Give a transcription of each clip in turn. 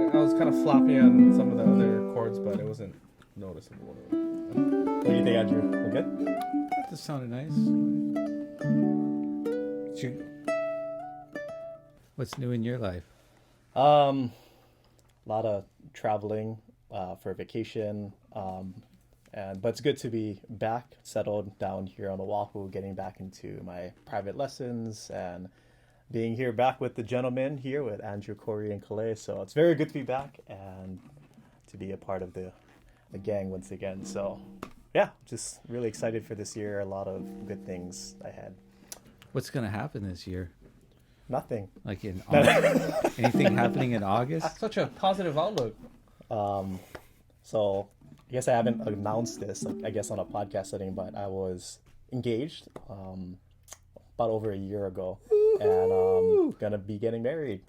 I was kind of floppy on some of the other chords, but it wasn't noticeable. What do you think, Andrew? We're good? That just sounded nice. What's new in your life? A lot of traveling for vacation, but it's good to be back, settled down here on Oahu, getting back into my private lessons and being here back with the gentlemen here with Andrew, Corey, and Kalei. So it's very good to be back and to be a part of the gang once again. So yeah, just really excited for this year. A lot of good things ahead. What's going to happen this year? Nothing. Like in August? Anything happening in August? Such a positive outlook. So I guess I haven't announced this, I guess, on a podcast setting, but I was engaged about over a year ago. And gonna be getting married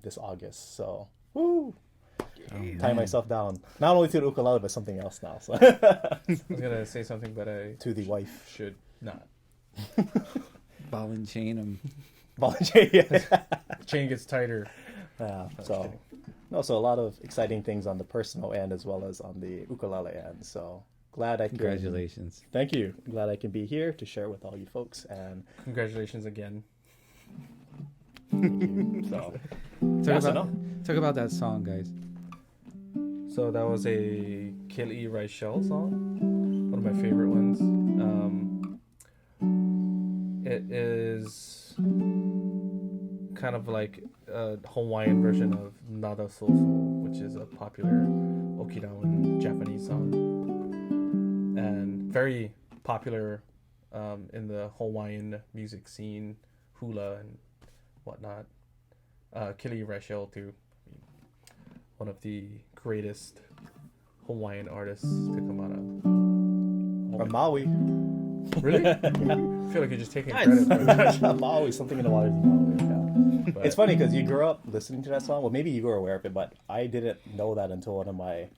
this August. So woo! Tying myself down. Not only to the ukulele, but something else now. So I was gonna say something, but I to the wife should not. Ball and chain them. Volunteer. Yeah. Chain gets tighter. So a lot of exciting things on the personal end as well as on the ukulele end. So glad I can. Congratulations. Thank you. Glad I can be here to share with all you folks. And Congratulations again. thank you. So Talk about that song, guys. So that was a Kanile'a Shell song, one of my favorite ones. It is kind of like a Hawaiian version of Nada Soso, which is a popular Okinawan Japanese song, and very popular in the Hawaiian music scene, hula and whatnot. Kanile'a too, one of the greatest Hawaiian artists to come out of From Maui. Really? I feel like you're just taking credit for that. Maui, something in the waters of Maui. Yeah. But It's funny because you grew up listening to that song. Well, maybe you were aware of it, but I didn't know that until one of my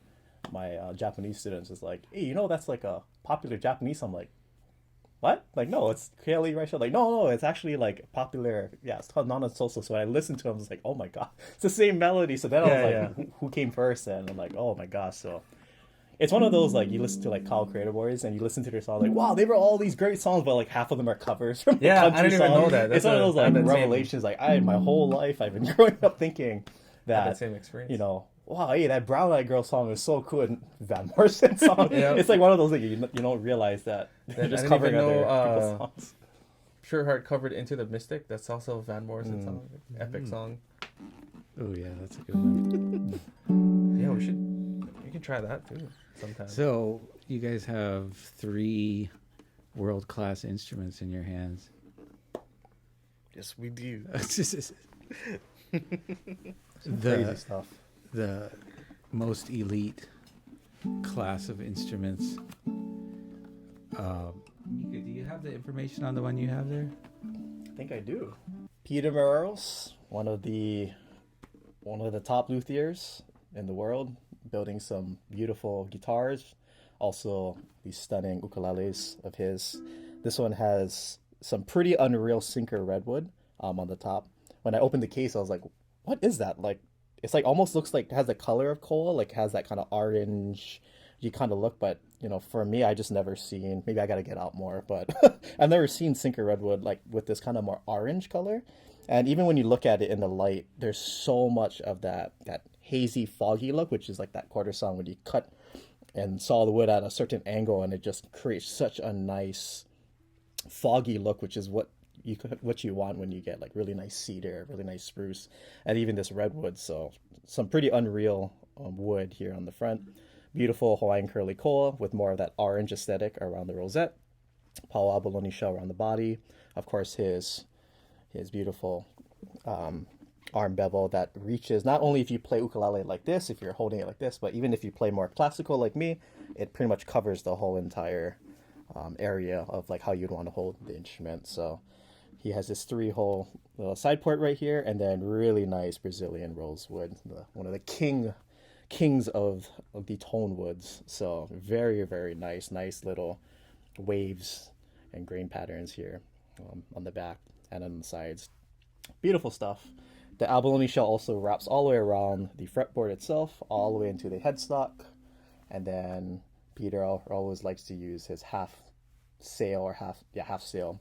Japanese students was like, "Hey, you know that's like a popular Japanese song." I'm like, what? Like, no, it's Kanile'a. Like, no, it's actually like popular. Yeah, it's called Nana Soso. So when I listened to it, I was like, oh my god, it's the same melody. So then I was like, who came first? And I'm like, oh my gosh. So it's one of those, like, you listen to like Kyle Creator Boys and you listen to their songs like, wow, they wrote all these great songs, but like half of them are covers from Yeah, country I didn't even songs. know that. It's one of those like revelations. Like, my whole life I've been growing up thinking that same experience. you know, wow, hey, that Brown Eyed Girl song is so cool, and Van Morrison song. It's like one of those that you don't realize that they're just covering other people's songs. Pure Heart covered Into the Mystic. That's also a Van Morrison song, epic song. Oh yeah, that's a good one. Yeah, we can try that too sometime. So you guys have 3 world-class instruments in your hands. Yes, we do. Crazy stuff. The most elite class of instruments. Mika, do you have the information on the one you have there? I think I do. Peter Morelos, one of the top luthiers in the world, building some beautiful guitars. Also, these stunning ukuleles of his. This one has some pretty unreal sinker redwood on the top. When I opened the case, I was like, "What is that?" Like, it's like almost looks like it has the color of koa, like has that kind of orange kind of look. But you know, for me, I just never seen. Maybe I got to get out more, but I've never seen sinker redwood like with this kind of more orange color. And even when you look at it in the light, there's so much of that hazy, foggy look, which is like that quarter song when you cut and saw the wood at a certain angle, and it just creates such a nice foggy look, which is what you want when you get like really nice cedar, really nice spruce, and even this redwood. So some pretty unreal wood here on the front. Beautiful Hawaiian curly koa with more of that orange aesthetic around the rosette. Pau abalone shell around the body. Of course, his beautiful arm bevel that reaches not only if you play ukulele like this, if you're holding it like this, but even if you play more classical like me, it pretty much covers the whole entire area of like how you'd want to hold the instrument. So he has this 3-hole little side port right here, and then really nice Brazilian rosewood, one of the kings of the tone woods. So very, very nice little waves and grain patterns here on the back and on the sides. Beautiful stuff. The abalone shell also wraps all the way around the fretboard itself, all the way into the headstock. And then Peter always likes to use his half sail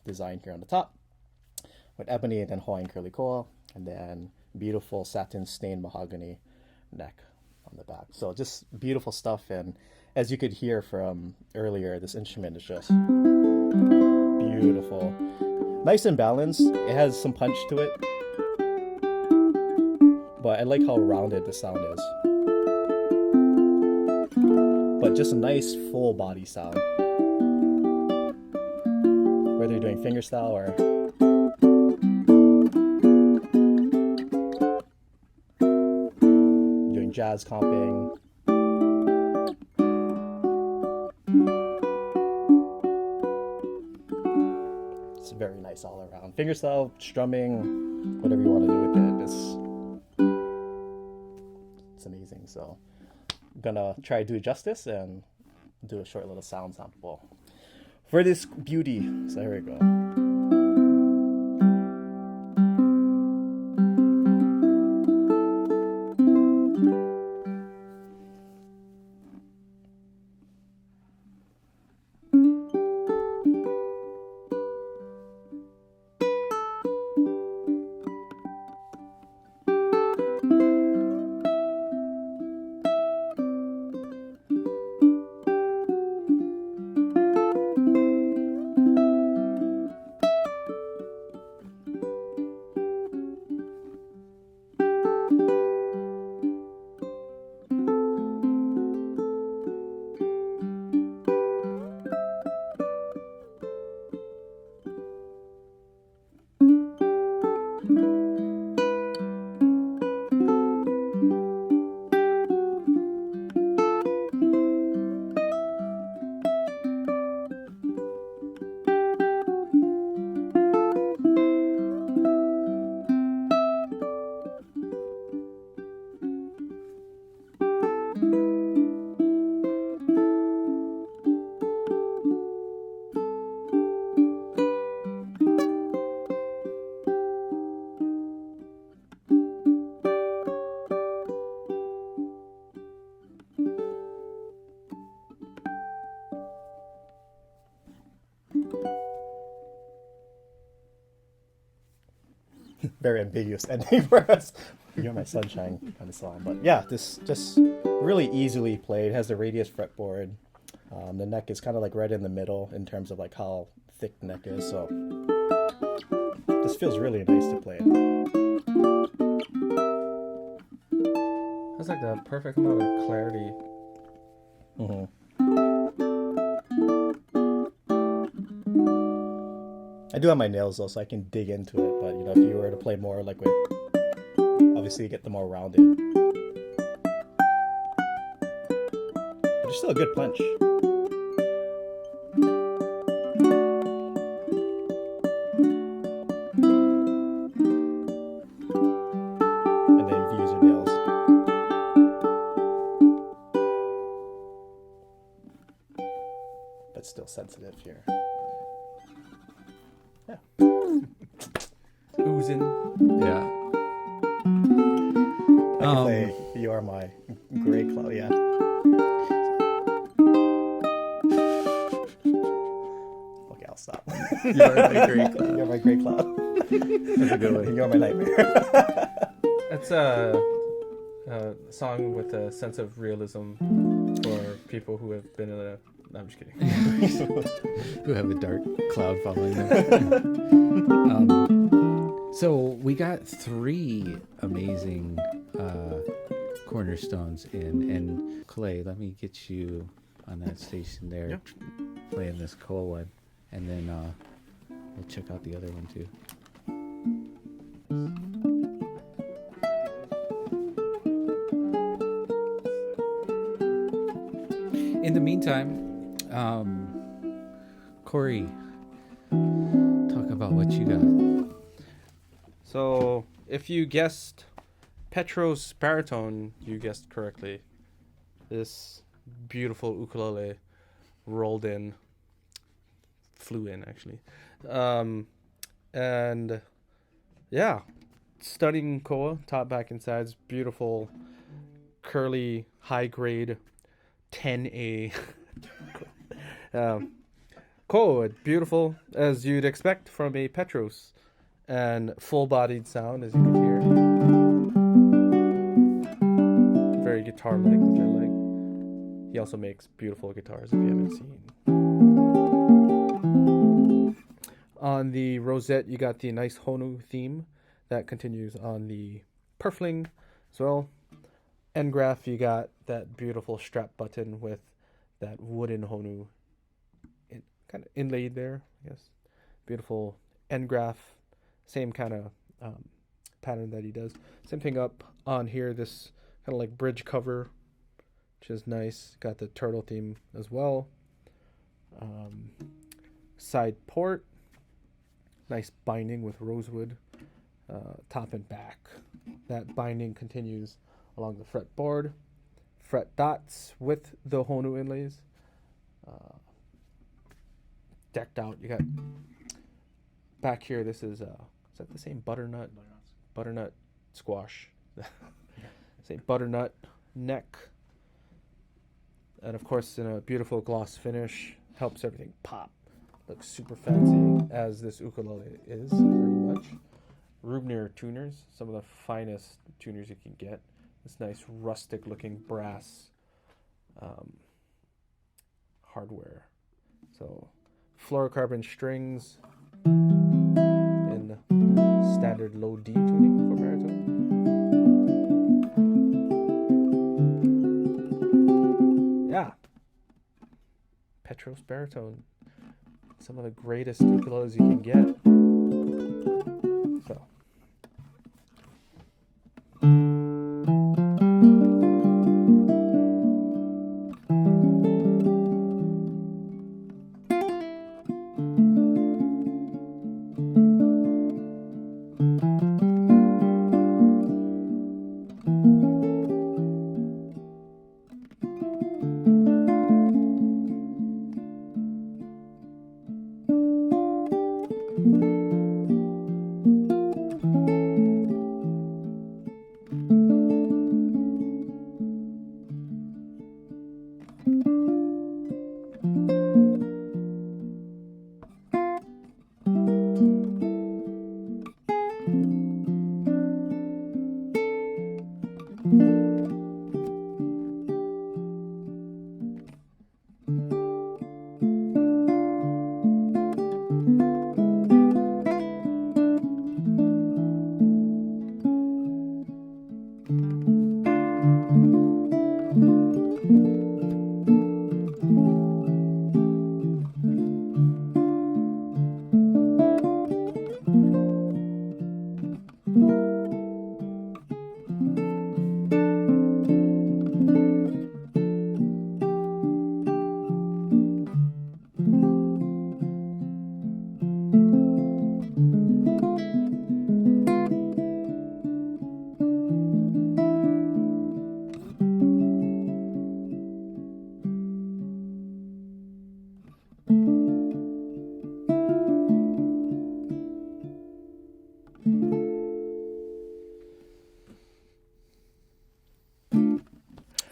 design here on the top with ebony, and then Hawaiian curly koa, and then beautiful satin stained mahogany neck on the back. So just beautiful stuff. And as you could hear from earlier, this instrument is just beautiful. Nice and balanced. It has some punch to it, but I like how rounded the sound is. But just a nice full body sound. Whether you're doing fingerstyle or doing jazz comping. It's very nice all around. Fingerstyle, strumming, whatever you want to do with it. It's amazing. So I'm gonna try to do it justice and do a short little sound sample for this beauty. So here we go. very ambiguous ending for us. You're My Sunshine kind of song. But yeah, this just really easily played. It has the radius fretboard. The neck is kind of like right in the middle in terms of like how thick the neck is. So this feels really nice to play. That's like the perfect amount of clarity. Mm-hmm. I do have my nails though, so I can dig into it. But you know, if you were to play more like with, obviously you get the more rounded. But it's still a good punch. And then if you use your nails. But still sensitive here. Oozing. Yeah. I can play You Are My Gray Cloud, yeah. Okay, I'll stop. You Are My Gray Cloud. You're My Gray Cloud. That's a good one. You're My Nightmare. That's a song with a sense of realism for people who have been in a... No, I'm just kidding. Who have a dark cloud following them. So we got 3 amazing cornerstones in, and Kalei, let me get you on that station there, playing this Koa one, and then we'll check out the other one too. In the meantime, Corey, talk about what you got. So, if you guessed Petros Baritone, you guessed correctly. This beautiful ukulele flew in actually. And yeah, stunning koa, top, back, and sides. Beautiful, curly, high grade 10A. Koa, beautiful as you'd expect from a Petros, and full-bodied sound as you can hear. Very guitar-like, which I like. He also makes beautiful guitars if you haven't seen. On the rosette, you got the nice Honu theme that continues on the purfling as well. End graph, you got that beautiful strap button with that wooden Honu kind of inlaid there, I guess. Beautiful end graph, same kind of pattern that he does. Same thing up on here, this kind of like bridge cover, which is nice. Got the turtle theme as well. Side port, nice binding with rosewood, top and back. That binding continues along the fretboard. Fret dots with the Honu inlays. Decked out. You got back here. This is that the same butternut? Butternut squash. Same butternut neck. And of course, in a beautiful gloss finish, helps everything pop. Looks super fancy, as this ukulele is very much. Rubner tuners, some of the finest tuners you can get. This nice rustic looking brass hardware. So fluorocarbon strings in standard low D tuning for baritone. Yeah. Petros baritone. Some of the greatest ukuleles you can get. So.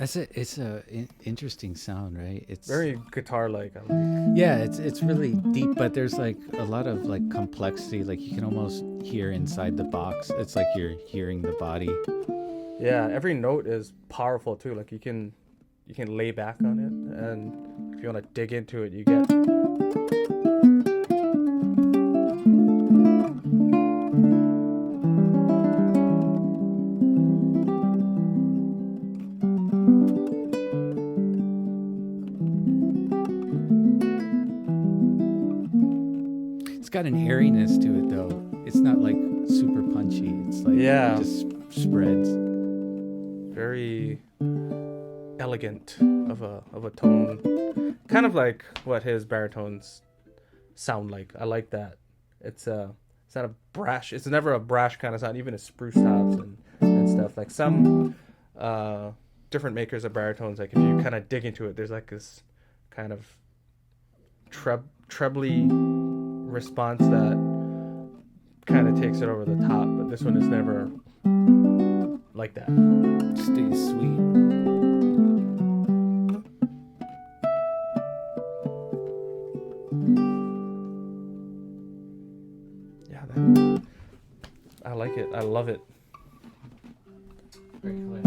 It's a interesting sound, right? It's Very guitar-like. I like. yeah, it's really deep, but there's like a lot of like complexity. Like you can almost hear inside the box. It's like you're hearing the body. Yeah, every note is powerful too. Like you can lay back on it, and if you want to dig into it, you get. It's got an airiness to it though. It's not like super punchy. It's like Yeah. it just spreads. Very elegant of a tone, kind of like what his baritones sound like. I like that. It's not a brash. It's never a brash kind of sound. Even his spruce tops and stuff. Like some different makers of baritones, like if you kind of dig into it, there's like this kind of trebly response that kind of takes it over the top. But this one is never like that. Stays sweet. Yeah, I like it. I love it. Very clear.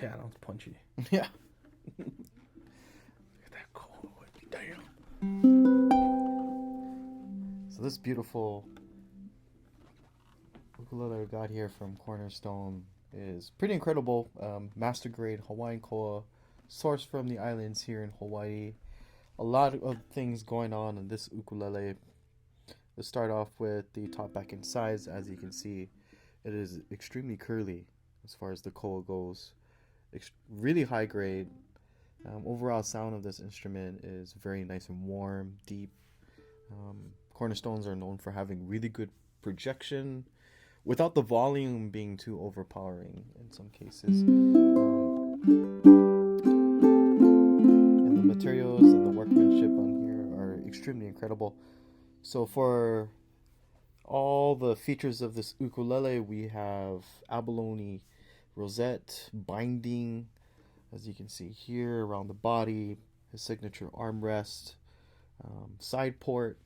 Yeah, that was punchy. Yeah. Look at that cold. Damn. So this beautiful ukulele I got here from Cornerstone is pretty incredible. Master grade Hawaiian koa, sourced from the islands here in Hawaii. A lot of things going on in this ukulele. Let's start off with the top, back, and sides. As you can see, it is extremely curly as far as the koa goes. Really high grade. Overall sound of this instrument is very nice and warm, deep. Cornerstones are known for having really good projection without the volume being too overpowering in some cases. And the materials and the workmanship on here are extremely incredible. So for all the features of this ukulele, we have abalone rosette, binding, as you can see here around the body, his signature armrest, side port.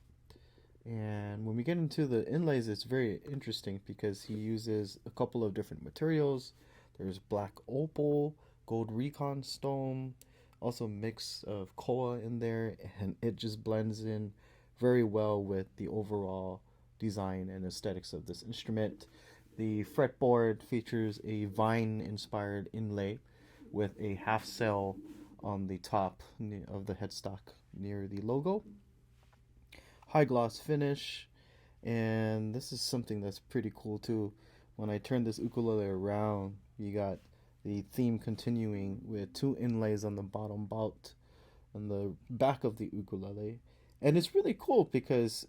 And when we get into the inlays, it's very interesting because he uses a couple of different materials. There's black opal, gold recon stone, also a mix of koa in there, and it just blends in very well with the overall design and aesthetics of this instrument. The fretboard features a vine-inspired inlay with a half cell on the top of the headstock near the logo. High gloss finish, and this is something that's pretty cool too. When I turn this ukulele around, you got the theme continuing with two inlays on the bottom bout on the back of the ukulele. And it's really cool because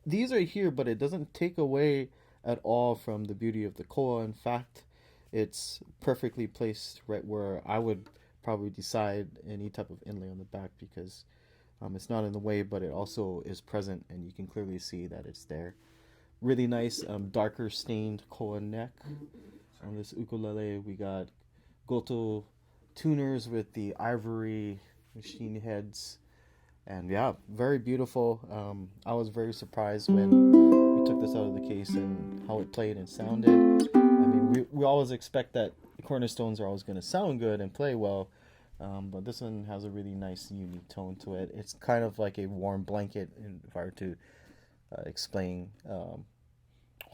these are here, but it doesn't take away at all from the beauty of the koa. In fact, it's perfectly placed right where I would probably decide any type of inlay on the back, because it's not in the way, but it also is present, and you can clearly see that it's there. Really nice darker stained koa neck on this ukulele. We got goto tuners with the ivory machine heads, and yeah, very beautiful. I was very surprised when we took this out of the case and how it played and sounded. I mean, we always expect that Cornerstones are always going to sound good and play well, but this one has a really nice, unique tone to it. It's kind of like a warm blanket, if I were to explain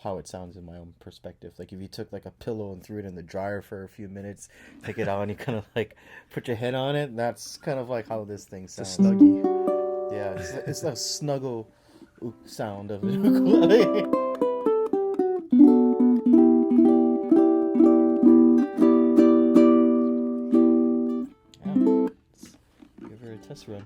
how it sounds in my own perspective. Like if you took like a pillow and threw it in the dryer for a few minutes, take it out and you kind of like put your head on it, that's kind of like how this thing sounds. It's a snuggie. Yeah, it's a snuggle sound of the ukulele. Yeah, let's give her a test run.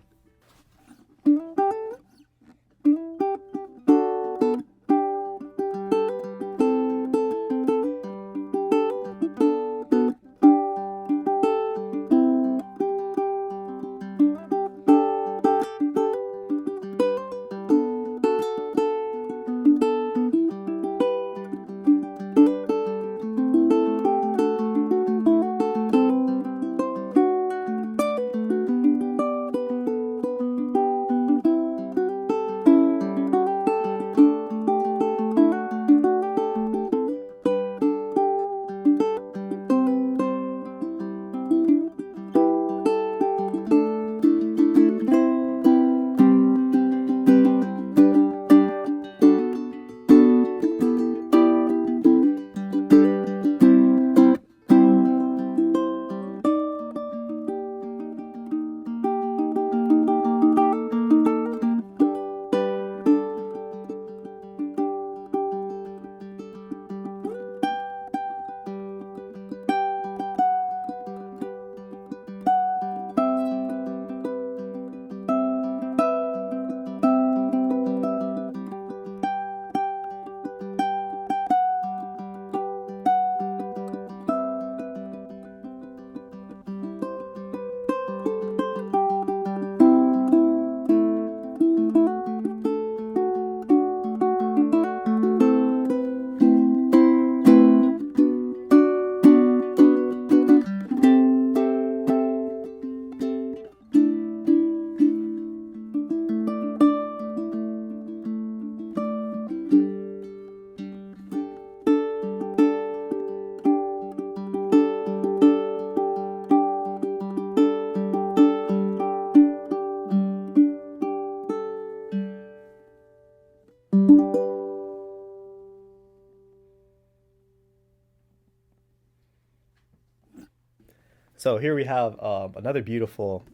So here we have another beautiful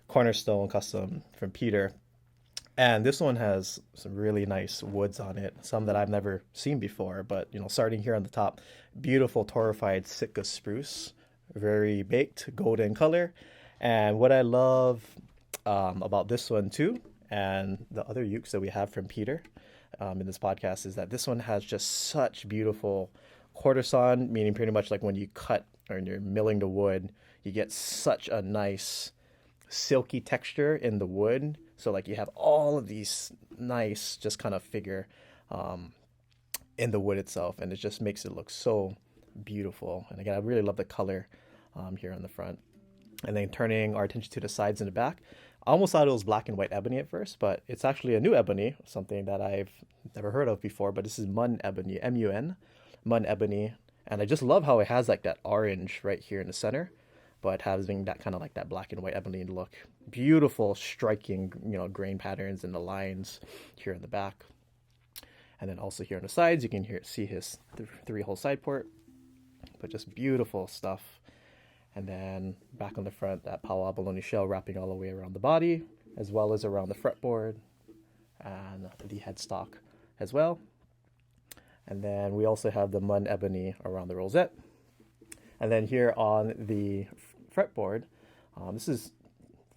Cornerstone custom from Peter. And this one has some really nice woods on it, some that I've never seen before. But, starting here on the top, beautiful Torrified Sitka spruce, very baked, golden color. And what I love about this one too, and the other ukes that we have from Peter in this podcast, is that this one has just such beautiful quarter-sawn, meaning pretty much like when you cut or you're milling the wood, you get such a nice silky texture in the wood. So like you have all of these nice just kind of figure in the wood itself, and it just makes it look so beautiful. And again, I really love the color here on the front. And then turning our attention to the sides and the back, I almost thought it was black and white ebony at first, but it's actually a new ebony, something that I've never heard of before. But this is Mun Ebony, M-U-N, Mun Ebony. And I just love how it has like that orange right here in the center, but having that kind of like that black and white ebony look. Beautiful, striking, grain patterns in the lines here in the back. And then also here on the sides, you can see his three-hole side port, but just beautiful stuff. And then back on the front, that Pau abalone shell wrapping all the way around the body, as well as around the fretboard and the headstock as well. And then we also have the Mun Ebony around the rosette. And then here on the fretboard, this is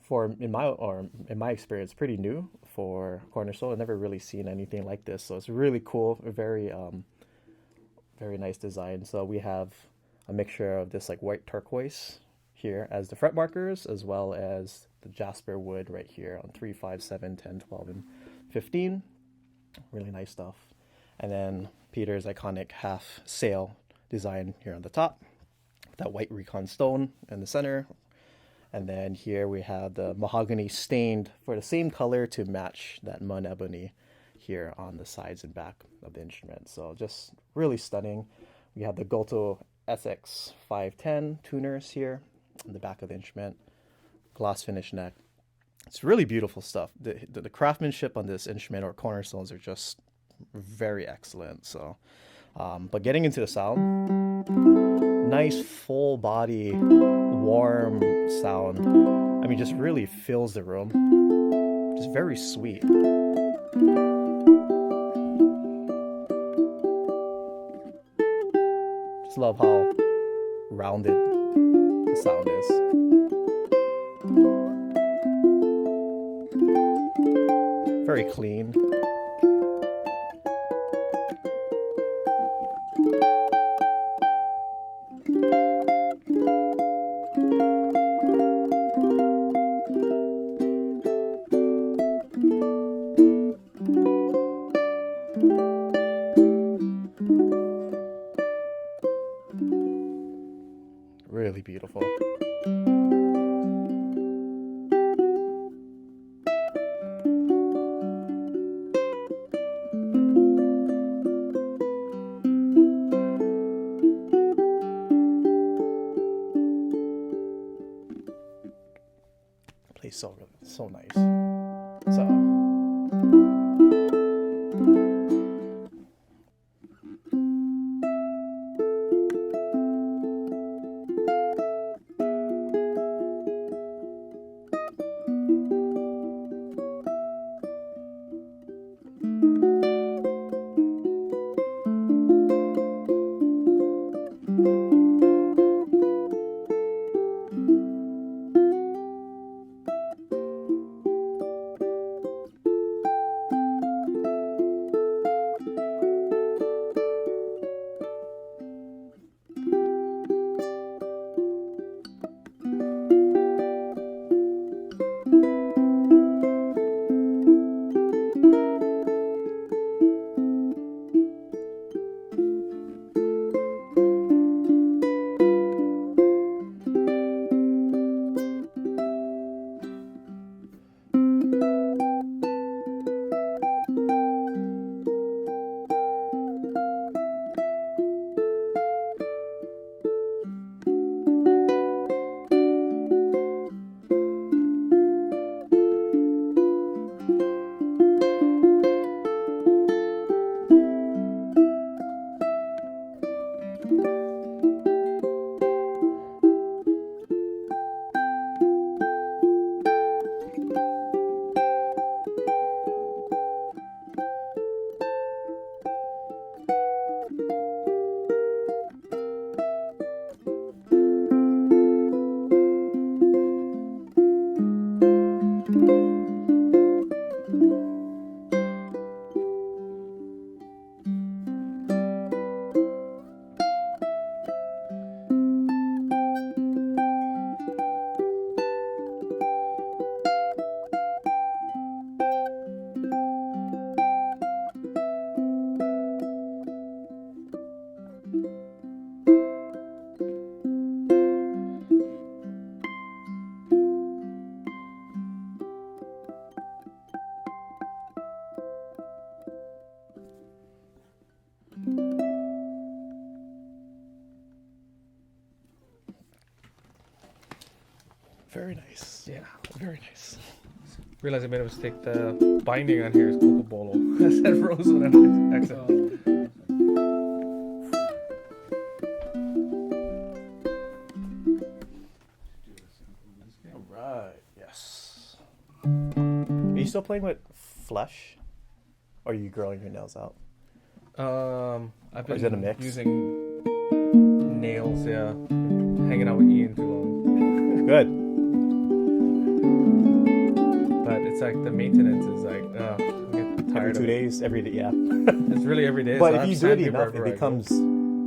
in my experience, pretty new for Cornerstone. I've never really seen anything like this, so it's really cool. Very nice design. So we have a mixture of this like white turquoise here as the fret markers, as well as the jasper wood right here on 3, 5, 7, 10, 12, and 15. Really nice stuff. And then Peter's iconic half sail design here on the top, that white recon stone in the center. And then here we have the mahogany stained for the same color to match that Mun Ebony here on the sides and back of the instrument. So just really stunning. We have the Goto SX 510 tuners here in the back of the instrument, gloss finish neck. It's really beautiful stuff. The craftsmanship on this instrument or Cornerstones are just very excellent. So, but getting into the sound, nice full body, warm sound. I mean, just really fills the room. Just very sweet. Just love how rounded the sound is. Very clean. Really beautiful. Plays so nice. So very nice. Yeah. Very nice. Realized I made a mistake. The binding on here is Cocobolo. I said Rosewood on accident. All right. Yes. Are you still playing with flesh? Or are you growing your nails out? I've Or is it a been mix? using nails. Yeah, hanging out with Ian too long. Good. But it's like the maintenance is like, I get Every tired 2 of it. days, every day, yeah. It's really every day. But so I if have you do it sandpaper enough, it everywhere I go. becomes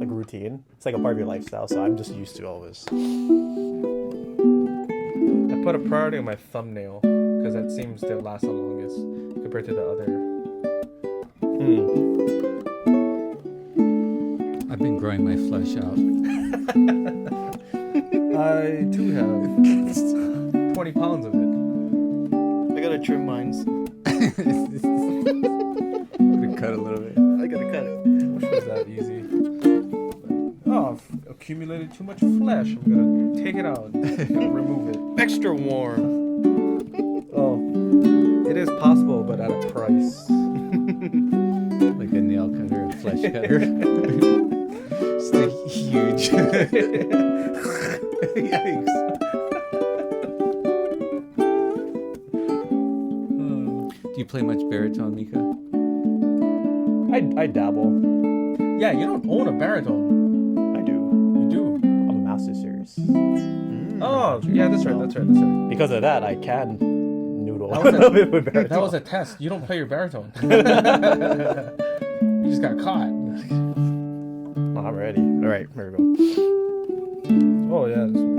like a routine. It's like a part of your lifestyle, so I'm just used to always. I put a priority on my thumbnail because that seems to last the longest compared to the other. I've been growing my flesh out. I too have 20 pounds of it. I gotta trim mines. Gonna cut a little bit. I gotta cut it. Which was that easy? Oh, I've accumulated too much flesh. I'm gonna take it out and remove it. Extra warm. Oh, it is possible, but at a price. Like a nail cutter, a flesh cutter. Stick huge. Yikes. Do you play much baritone, Mika? I dabble. Yeah, you don't own a baritone. I do. You do. I'm a master series. Oh, yeah, that's right. That's right. Because of that, I can noodle That a was little bit with baritone. That was a test. You don't play your baritone. You just got caught. I'm ready. All right, here we go. Oh yeah. This one.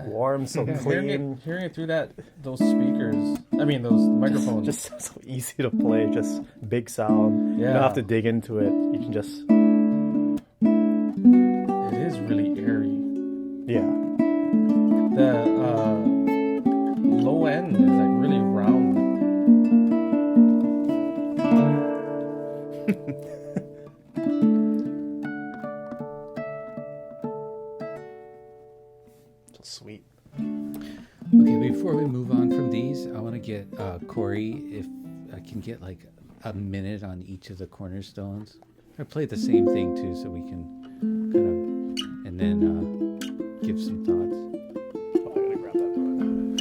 Warm, so Yeah, clean. hearing it through those speakers. I mean, those microphones. Just so easy to play. Just big sound. You Yeah. don't have to dig into it. You can just It is really airy. yeah. The low end is like really round. Sweet. Okay, before we move on from these, I want to get Corey, if I can get like a minute on each of the cornerstones. I play the same thing too, so we can kind of, and then give some thoughts. Oh, I gotta grab that one.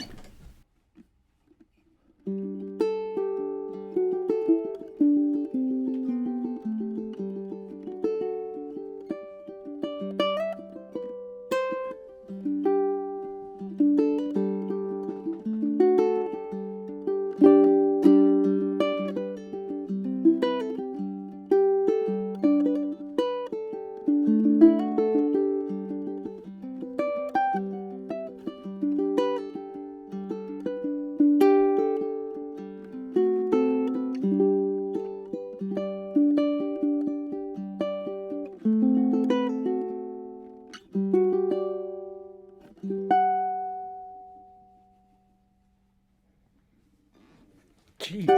Jeez. All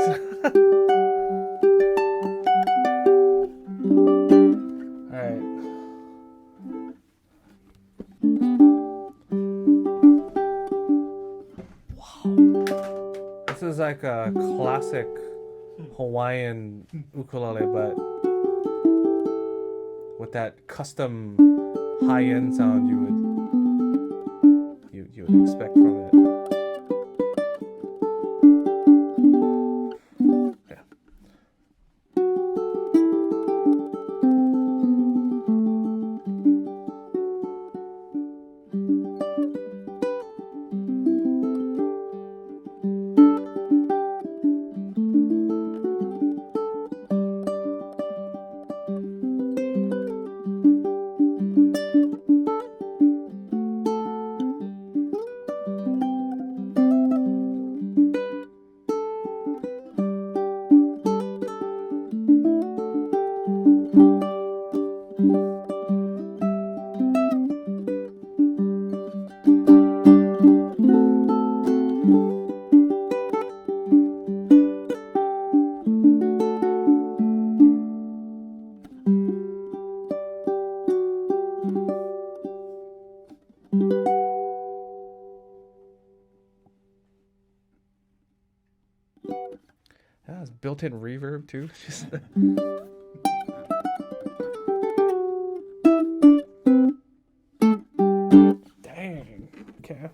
right. Wow. This is like a classic Hawaiian ukulele, but with that custom high-end sound you would expect from it. Yeah. Yeah, it's built-in reverb too. Just dang. Okay.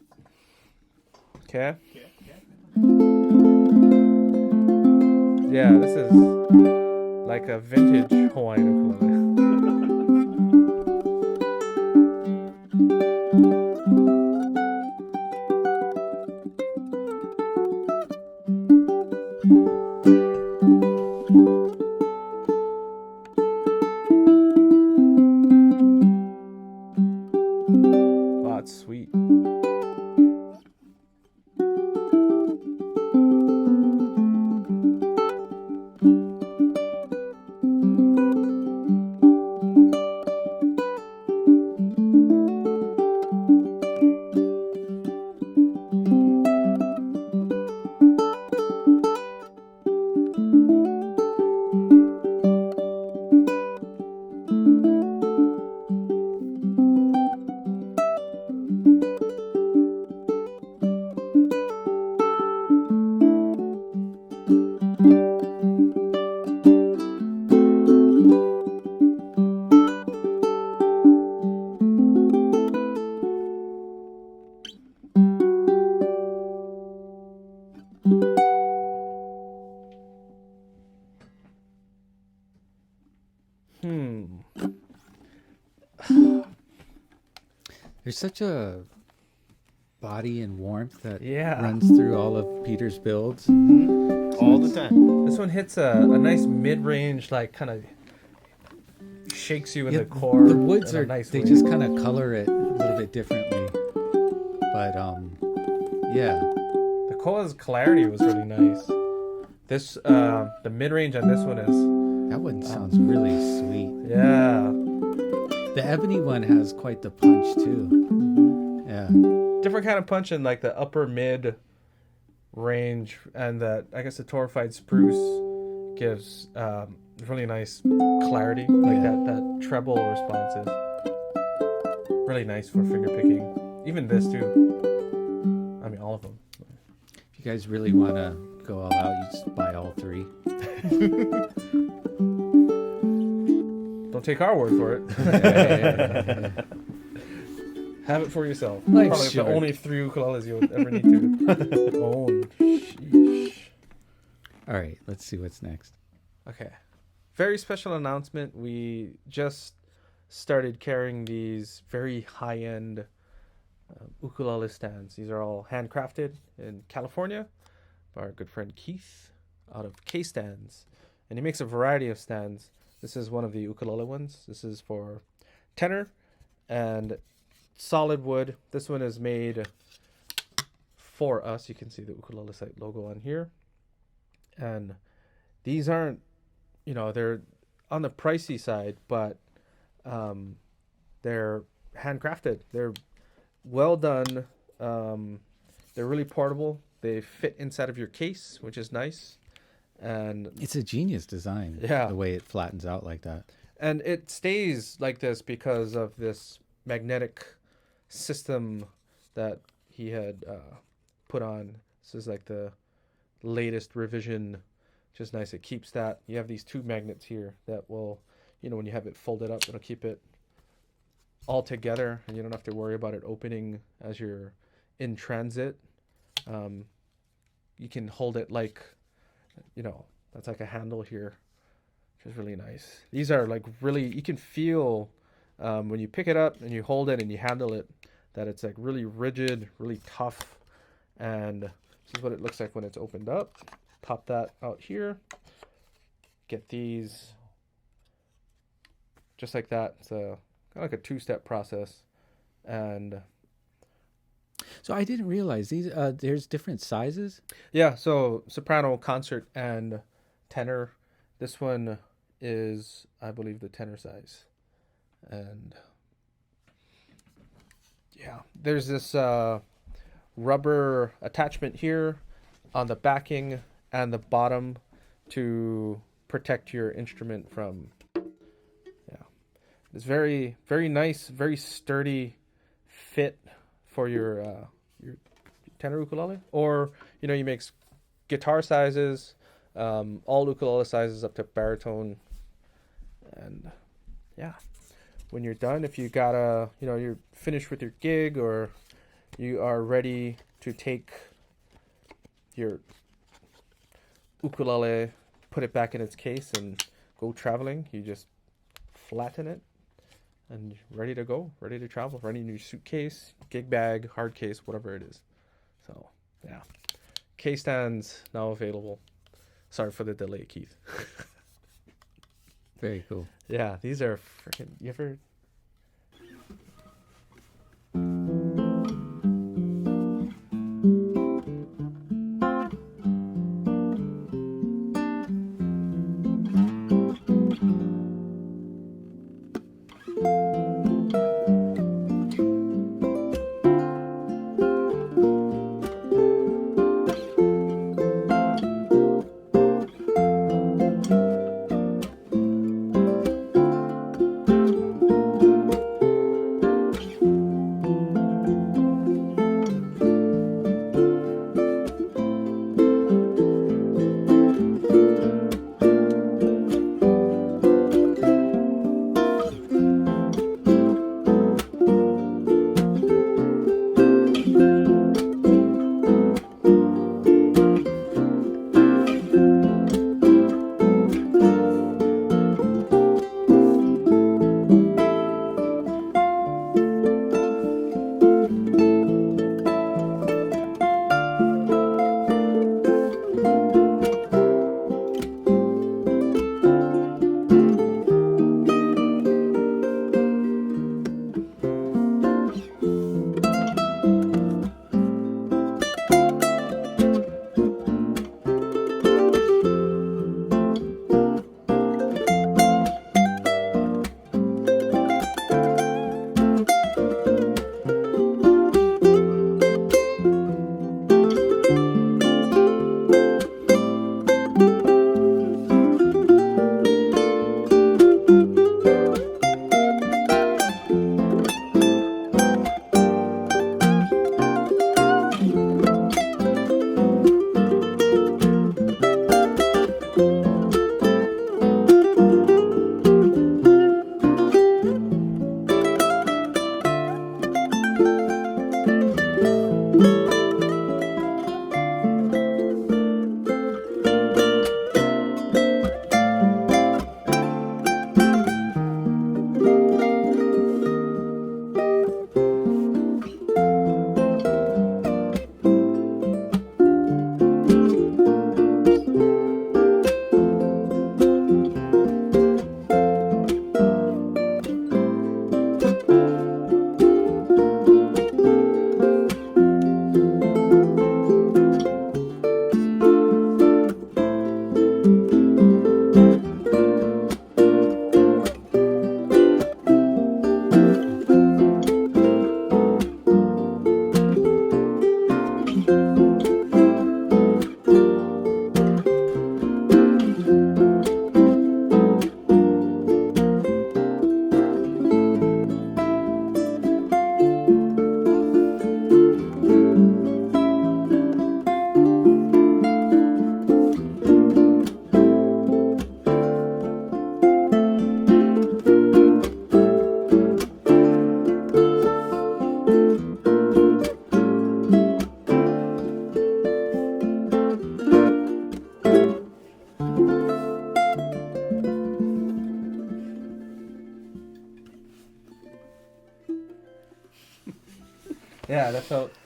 Okay. Yeah, this is like a vintage Hawaiian ukulele. Wow, it's sweet. There's such a body and warmth that Yeah. runs through all of Peter's builds. All the time. This one hits a nice mid-range, like kind of shakes you in Yeah, the core. the woods in a are nice they way. just kind of color it a little bit differently. But yeah. The Koa's clarity was really nice. This the mid-range on this one is That one sounds really sweet. yeah. The Ebony one has quite the punch too. Yeah. Different kind of punch in like the upper mid range, and that I guess the Torrified Spruce gives really nice clarity. Like that treble response is really nice for finger picking. Even this too. I mean all of them. If you guys really want to go all out, you just buy all three. Don't take our word for it. Have it for yourself. Life's Probably short. the only 3 ukuleles you'll ever need to own. Sheesh. All right, let's see what's next. Okay. Very special announcement. We just started carrying these very high-end ukulele stands. These are all handcrafted in California by our good friend Keith out of K Stands. And he makes a variety of stands. This is one of the ukulele ones. This is for tenor and solid wood. This one is made for us. You can see the ukulele site logo on here. And these aren't, they're on the pricey side, but they're handcrafted. They're well done. They're really portable. They fit inside of your case, which is nice. and It's a genius design. Yeah. The way it flattens out like that. and it stays like this because of this magnetic system that he had put on. This is like the latest revision, just nice. It keeps that. You have these two magnets here that will, when you have it folded up, it'll keep it all together, and you don't have to worry about it opening as you're in transit. You can hold it like, that's like a handle here, which is really nice. These are like really, you can feel when you pick it up and you hold it and you handle it, that it's like really rigid, really tough. And this is what it looks like when it's opened up. Pop that out here. Get these just like that. It's kind of like a two-step process. And So I didn't realize these. There's different sizes. yeah, so soprano, concert, and tenor. This one is, I believe, the tenor size. And yeah, there's this rubber attachment here on the backing and the bottom to protect your instrument from, it's very, very nice, very sturdy fit for your tenor ukulele. Or, you make guitar sizes, all ukulele sizes up to baritone. And yeah, when you're done, if you gotta, you're finished with your gig, or you are ready to take your ukulele, put it back in its case, and go traveling, you just flatten it, and ready to go, ready to travel, ready in your suitcase, gig bag, hard case, whatever it is. So, yeah. Case stands now available. Sorry for the delay, Keith. Very cool. Yeah, these are freaking. You ever?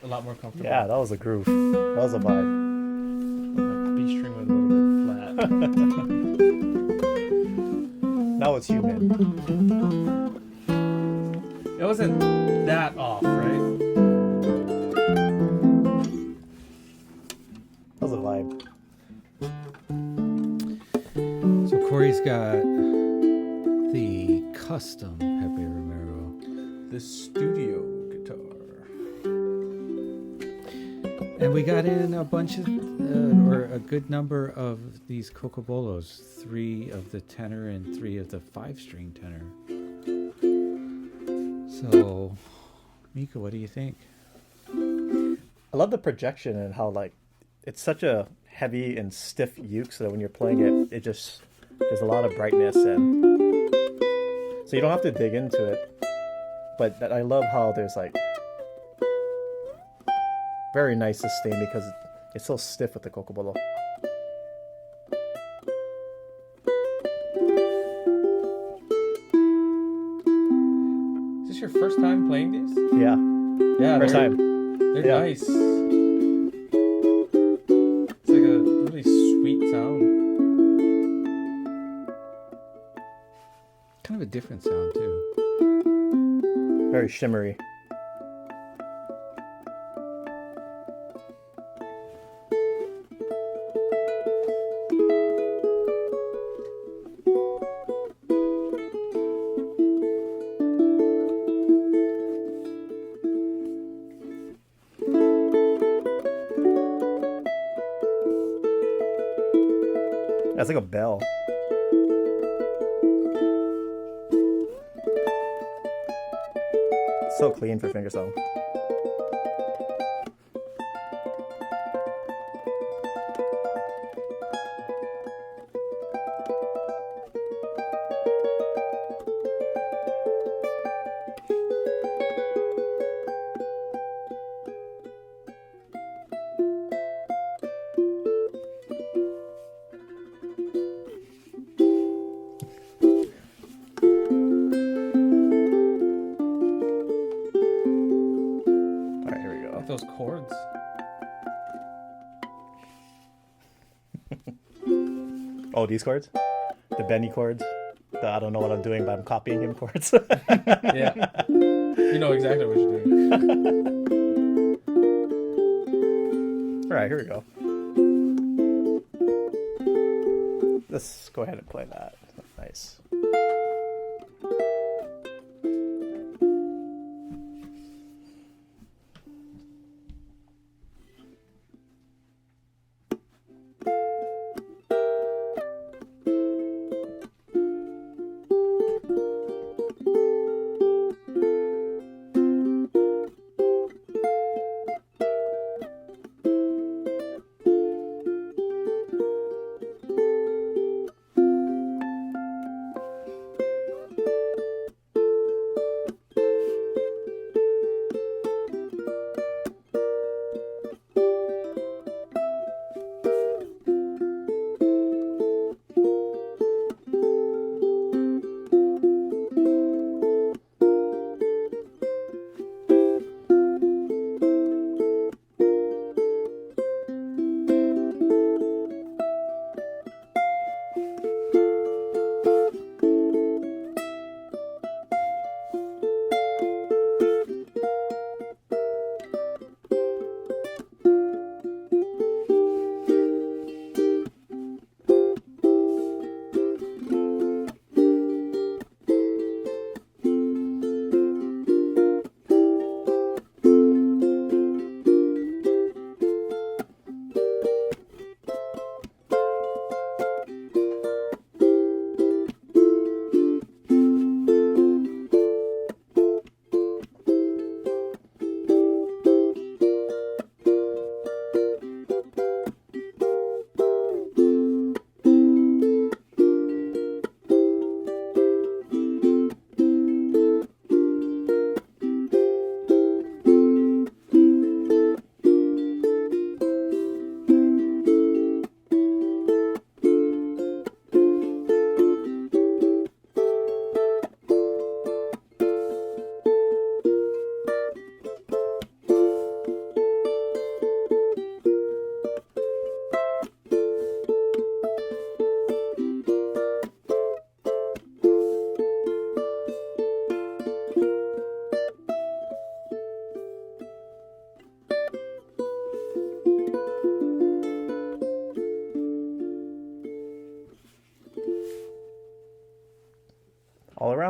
a lot more comfortable. Yeah, that was a groove. That was a vibe. Like B string was a little bit flat. Now it's human. It wasn't that off, right? That was a vibe. So Corey's got the custom Pepe Romero. The studio guitar. And we got in a bunch of, or a good number of these Cocobolos. 3 of the tenor and 3 of the 5-string tenor. So, Mika, what do you think? I love the projection and how like it's such a heavy and stiff uke, so that when you're playing it, it just there's a lot of brightness, and so you don't have to dig into it. But I love how there's like very nice sustain because it's so stiff with the Cocobolo. Is this your first time playing these? Yeah, Yeah, first they're, time. They're Yeah. nice. It's like a really sweet sound. Kind of a different sound, too. Very shimmery. That's like a bell. So clean for fingerstyle. Those chords. Oh, these chords? The Benny chords? The I don't know what I'm doing, but I'm copying him chords. Yeah. You know exactly what you're doing. Alright, here we go. Let's go ahead and play that. Nice.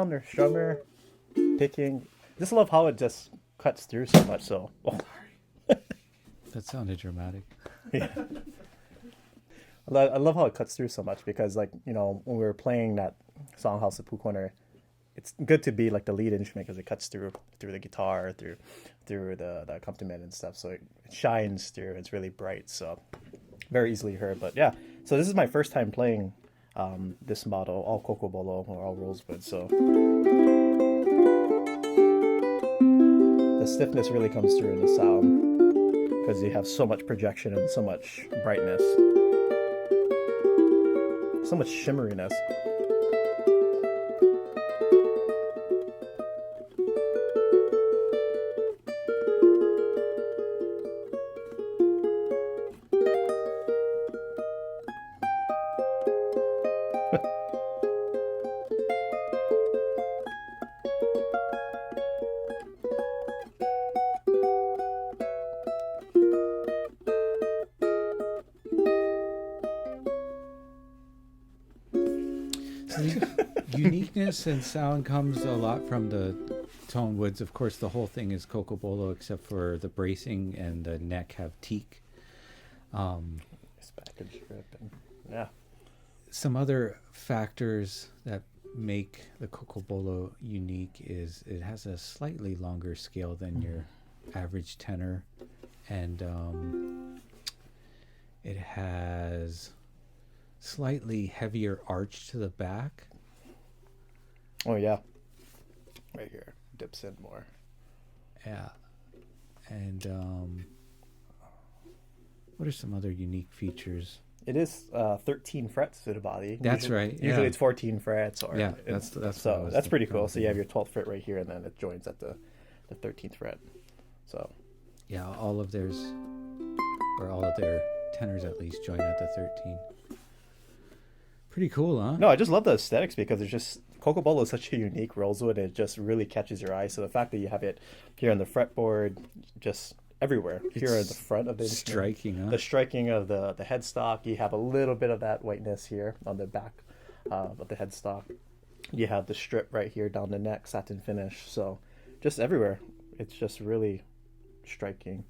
down or strummer, picking. Just love how it just cuts through so much. So, That sounded dramatic. yeah. I love how it cuts through so much because, like, you know, when we were playing that song House of Pooh Corner, it's good to be like the lead instrument because it cuts through the guitar, through the accompaniment and stuff. So it shines through. It's really bright. So very easily heard. But yeah, so this is my first time playing this model, all Cocobolo or all Rosewood. So the stiffness really comes through in the sound because you have so much projection and so much brightness, so much shimmeriness. Uniqueness and sound comes a lot from the tone woods. Of course, the whole thing is Cocobolo, except for the bracing and the neck have teak. This package strip and yeah. Some other factors that make the Cocobolo unique is it has a slightly longer scale than your average tenor, and it has slightly heavier arch to the back. Oh yeah, right here dips in more. Yeah, and what are some other unique features? It is 13 frets to the body. That's usually, right. Usually Yeah. it's 14 frets. Or Yeah, that's so that's pretty cool. So you have your 12th fret right here, and then it joins at the 13th fret. So yeah, all of their tenors at least join at the 13. Pretty cool, huh? no, I just love the aesthetics because it's just Cocobolo is such a unique rosewood. It just really catches your eye. So the fact that you have it here on the fretboard, just everywhere here at the front of the instrument. Striking, huh? The striking of the headstock, you have a little bit of that whiteness here on the back of the headstock. You have the strip right here down the neck, satin finish. So just everywhere, it's just really striking.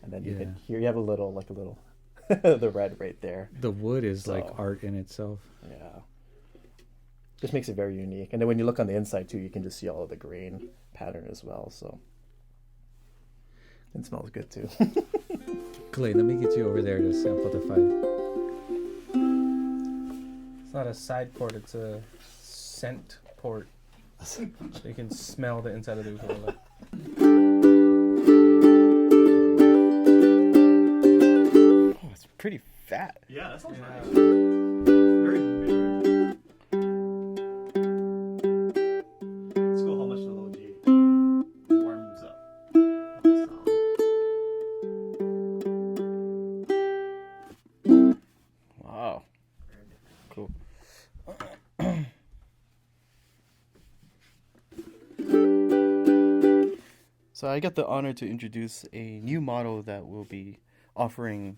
And then you can hear, you have a little the red right there. The wood is So, like art in itself. Yeah, just makes it very unique. And then when you look on the inside too, you can just see all of the grain pattern as well. So it smells good too. Kalei, let me get you over there to sample the 5. It's not a side port, it's a scent port. So you can smell the inside of the ukulele. Oh, it's pretty fat. Yeah, that sounds nice. Very big. It's cool how much the low G warms up the whole sound. Wow. Cool. So I got the honor to introduce a new model that we'll be offering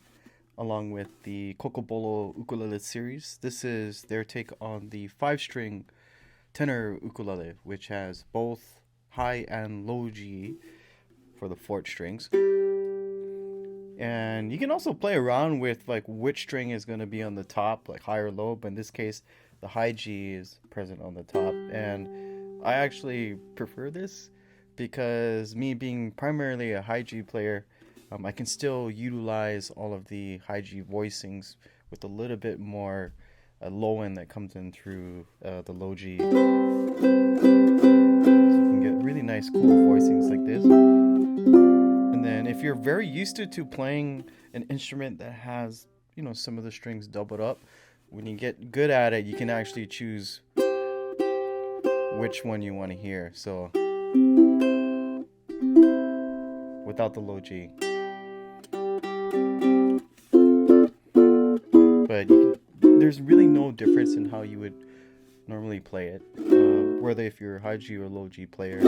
along with the Cocobolo ukulele series. This is their take on the 5-string tenor ukulele, which has both high and low G for the 4th strings. And you can also play around with like which string is going to be on the top, like high or low, but in this case the high G is present on the top. And I actually prefer this because me being primarily a high G player, I can still utilize all of the high G voicings with a little bit more low end that comes in through the low G. So you can get really nice cool voicings like this. And then if you're very used to playing an instrument that has, you know, some of the strings doubled up, when you get good at it, you can actually choose which one you want to hear. So without the low G. But there's really no difference in how you would normally play it, whether if you're a high G or low G player.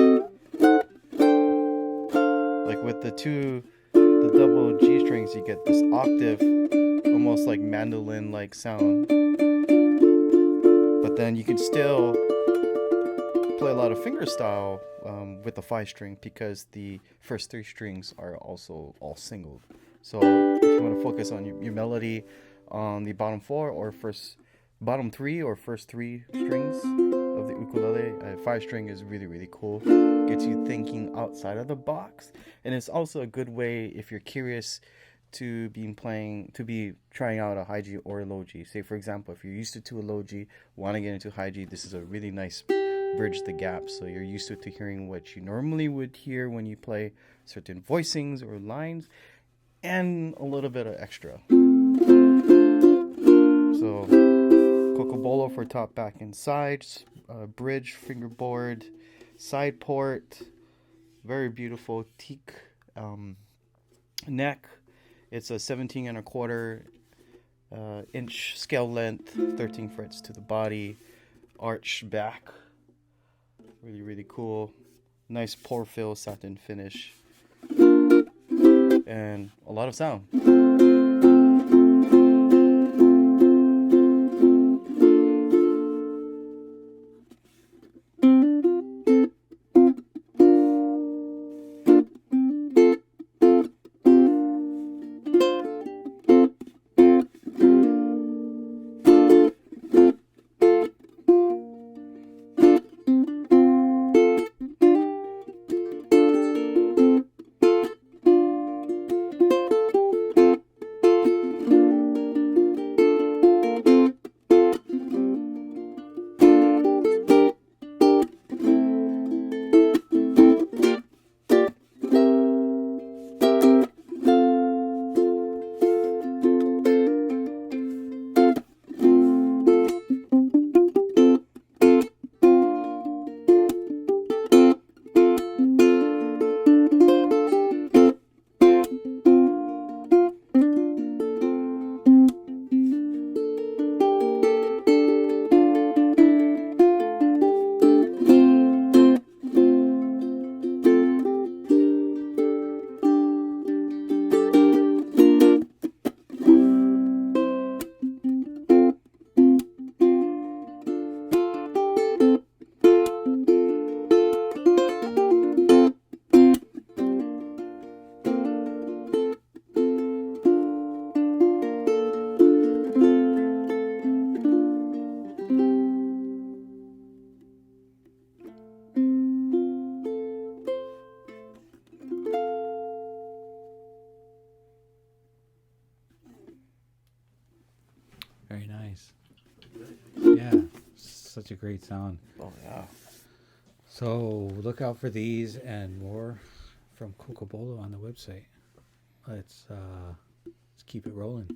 Like with the double G strings, you get this octave, almost like mandolin-like sound. But then you can still play a lot of fingerstyle with the 5-string because the first 3 strings are also all singled. So if you want to focus on your melody on the bottom 4 or bottom 3 or first 3 strings of the ukulele, 5-string is really, really cool. Gets you thinking outside of the box, and it's also a good way if you're curious to be trying out a high G or a low G. Say for example, if you're used to a low G, want to get into high G, this is a really nice bridge the gap. So you're used to hearing what you normally would hear when you play certain voicings or lines, and a little bit of extra. So Cocobolo for top, back, and sides, bridge, fingerboard, side port, very beautiful teak neck. It's a 17.25 inch scale length, 13 frets to the body, arch back. Really, really cool. Nice pore fill satin finish, and a lot of sound. Very nice. Yeah, such a great sound. Oh yeah. So look out for these and more from Cocobolo on the website. Let's keep it rolling.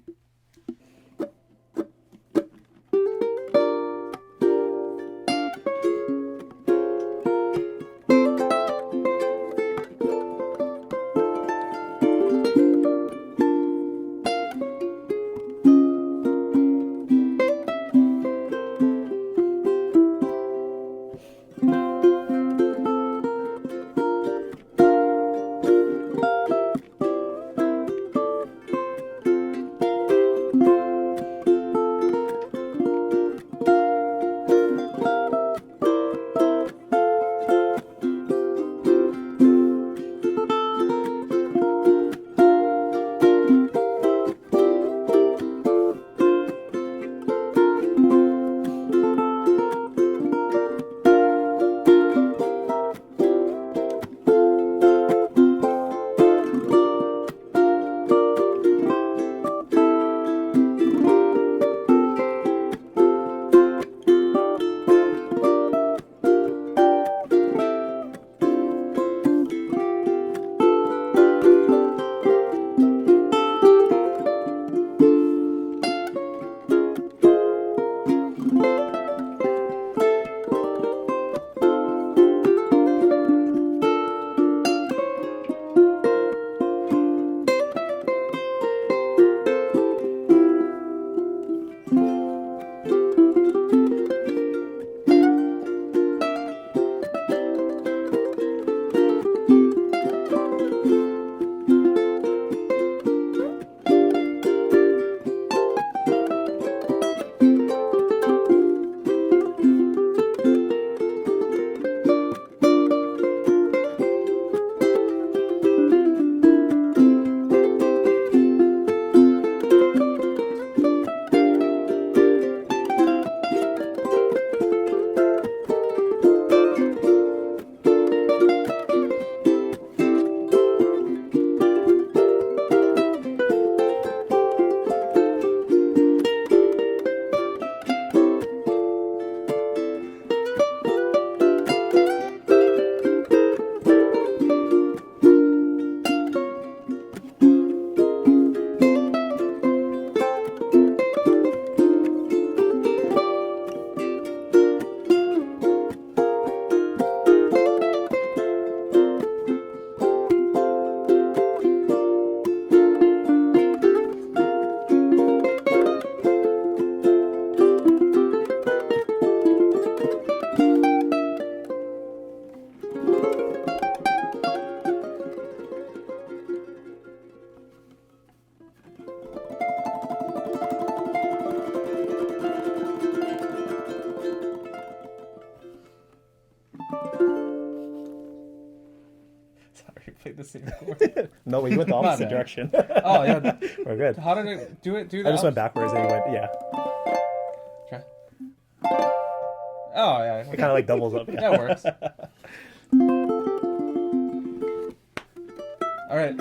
same chord. No, we went the Come on, opposite man. direction. Oh yeah. We're good. How did it do it? Do I that? just went backwards and you went, yeah. Try. Oh yeah. It kind of like doubles up. Yeah. That works. All right.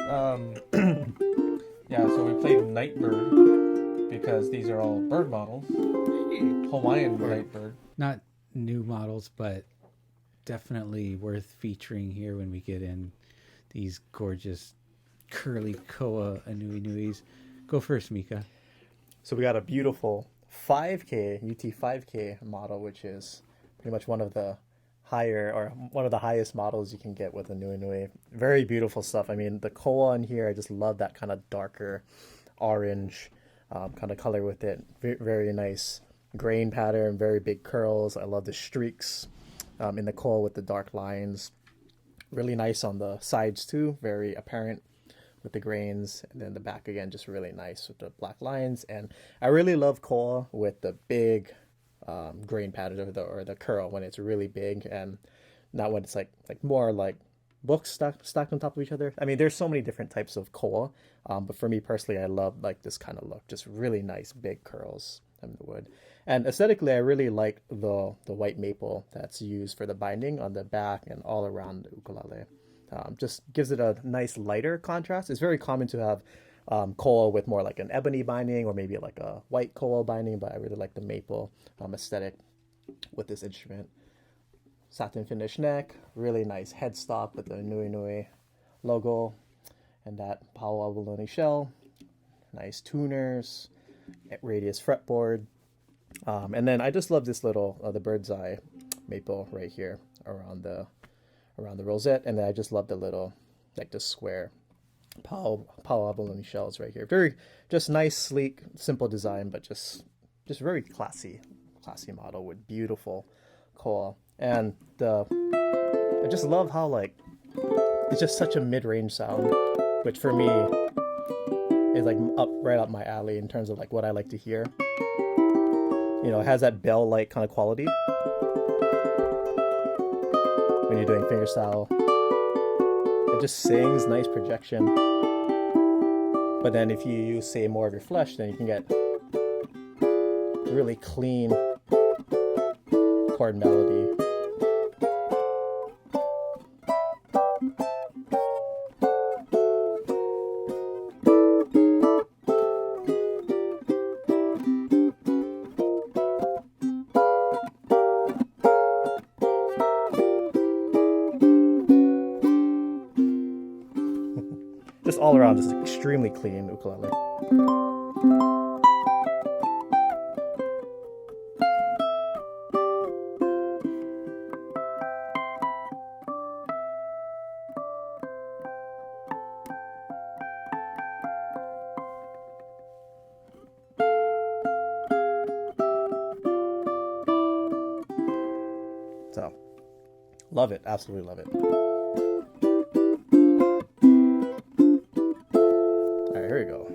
Yeah. So we played Nightbird because these are all bird models. Hawaiian Nightbird. Not new models, but definitely worth featuring here when we get in these gorgeous curly Koa aNueNues. Go first, Mika. So we got a beautiful 5K, UT5K model, which is pretty much one of the highest models you can get with aNueNue. Very beautiful stuff. I mean, the Koa in here, I just love that kind of darker orange kind of color with it. Very, very nice grain pattern, very big curls. I love the streaks in the Koa with the dark lines. Really nice on the sides too, very apparent with the grains, and then the back again just really nice with the black lines. And I really love Koa with the big grain pattern or the curl when it's really big, and not when it's like more like books stacked on top of each other. I mean, there's so many different types of Koa, but for me personally, I love like this kind of look, just really nice big curls in the wood. And aesthetically, I really like the white maple that's used for the binding on the back and all around the ukulele. Just gives it a nice lighter contrast. It's very common to have Koa with more like an ebony binding or maybe like a white Koa binding, but I really like the maple aesthetic with this instrument. Satin finish neck, really nice headstock with the aNueNue logo and that Pau abalone shell. Nice tuners, radius fretboard. And then I just love this little the bird's eye maple right here around the rosette, and then I just love the little like the square Pau abalone shells right here. Very just nice, sleek, simple design, but just very classy model with beautiful Koa. And I just love how like it's just such a mid-range sound, which for me is like right up my alley in terms of like what I like to hear. You know, it has that bell-like kind of quality when you're doing fingerstyle. It just sings, nice projection. But then if you use, say, more of your flesh, then you can get really clean chord melody. Just all around, just extremely clean ukulele. So, love it, absolutely love it. Here we go.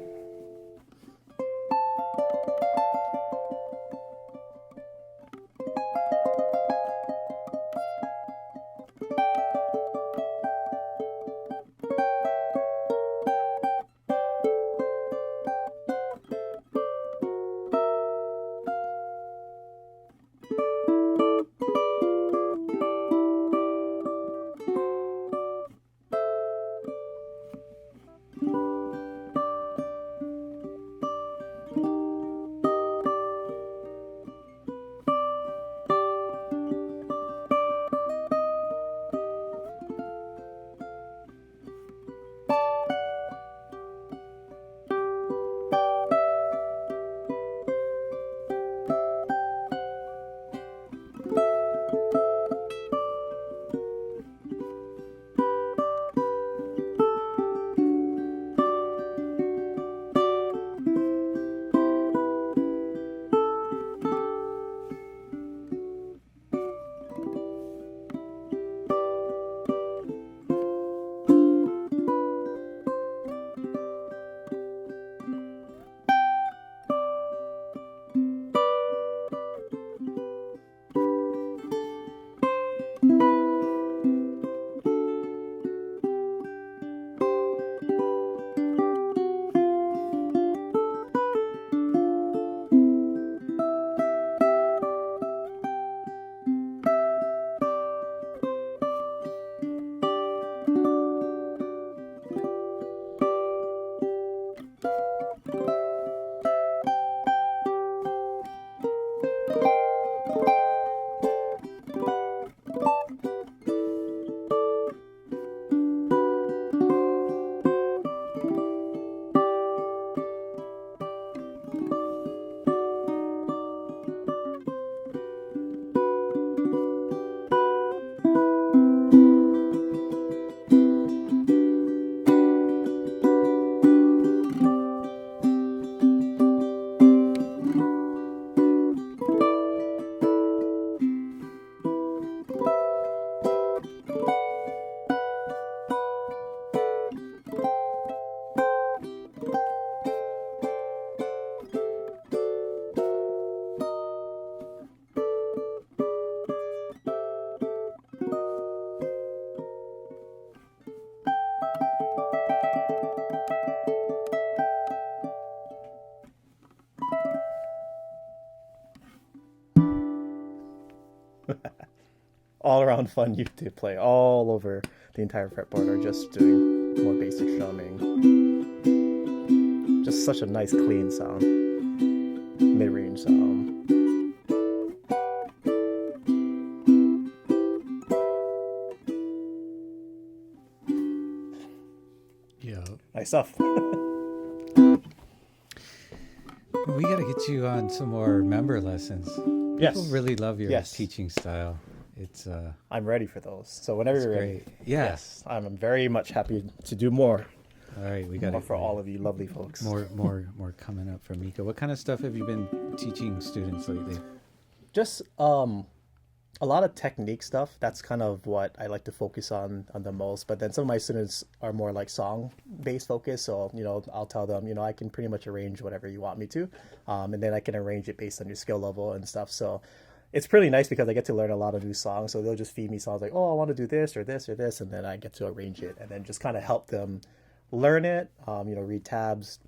all around fun to play all over the entire fretboard, or just doing more basic strumming. Just such a nice clean sound, mid-range sound. Yeah. Nice stuff. We got to get you on some more member lessons. Yes. People really love your Yes. teaching style. It's I'm ready for those. So whenever it's you're great. ready. Yeah. Yes, I'm very much happy to do more. All right, we got More for all of you lovely folks. more coming up from Mika. What kind of stuff have you been teaching students lately? Just a lot of technique stuff. That's kind of what I like to focus on the most. But then some of my students are more like song based focus. So, I'll tell them, I can pretty much arrange whatever you want me to. And then I can arrange it based on your skill level and stuff. So it's pretty nice because I get to learn a lot of new songs. So they'll just feed me songs like, oh, I want to do this or this or this. And then I get to arrange it and then just kind of help them learn it, read tabs,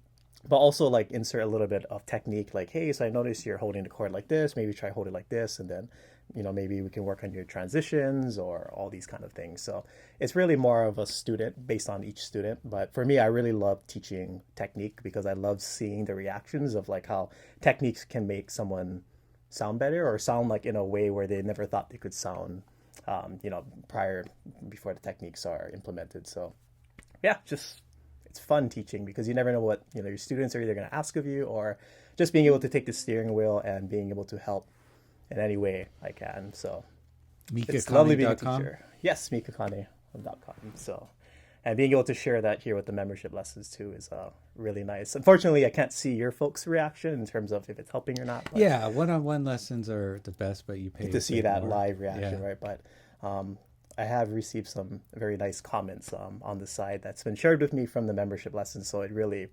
but also like insert a little bit of technique. Like, hey, so I noticed you're holding the chord like this. Maybe try hold it like this. And then, maybe we can work on your transitions or all these kind of things. So it's really more of a student based on each student. But for me, I really love teaching technique because I love seeing the reactions of like how techniques can make someone sound better or sound like in a way where they never thought they could sound, before the techniques are implemented. So yeah, it's fun teaching because you never know what, your students are either going to ask of you, or just being able to take the steering wheel and being able to help in any way I can. So it's lovely being a teacher. Yes, MikaKane.com. So, and being able to share that here with the membership lessons too is really nice. Unfortunately, I can't see your folks' reaction in terms of if it's helping or not. But Yeah, one-on-one lessons are the best, but you pay to see that more. live reaction, Yeah. right? But I have received some very nice comments on the side that's been shared with me from the membership lessons. So it really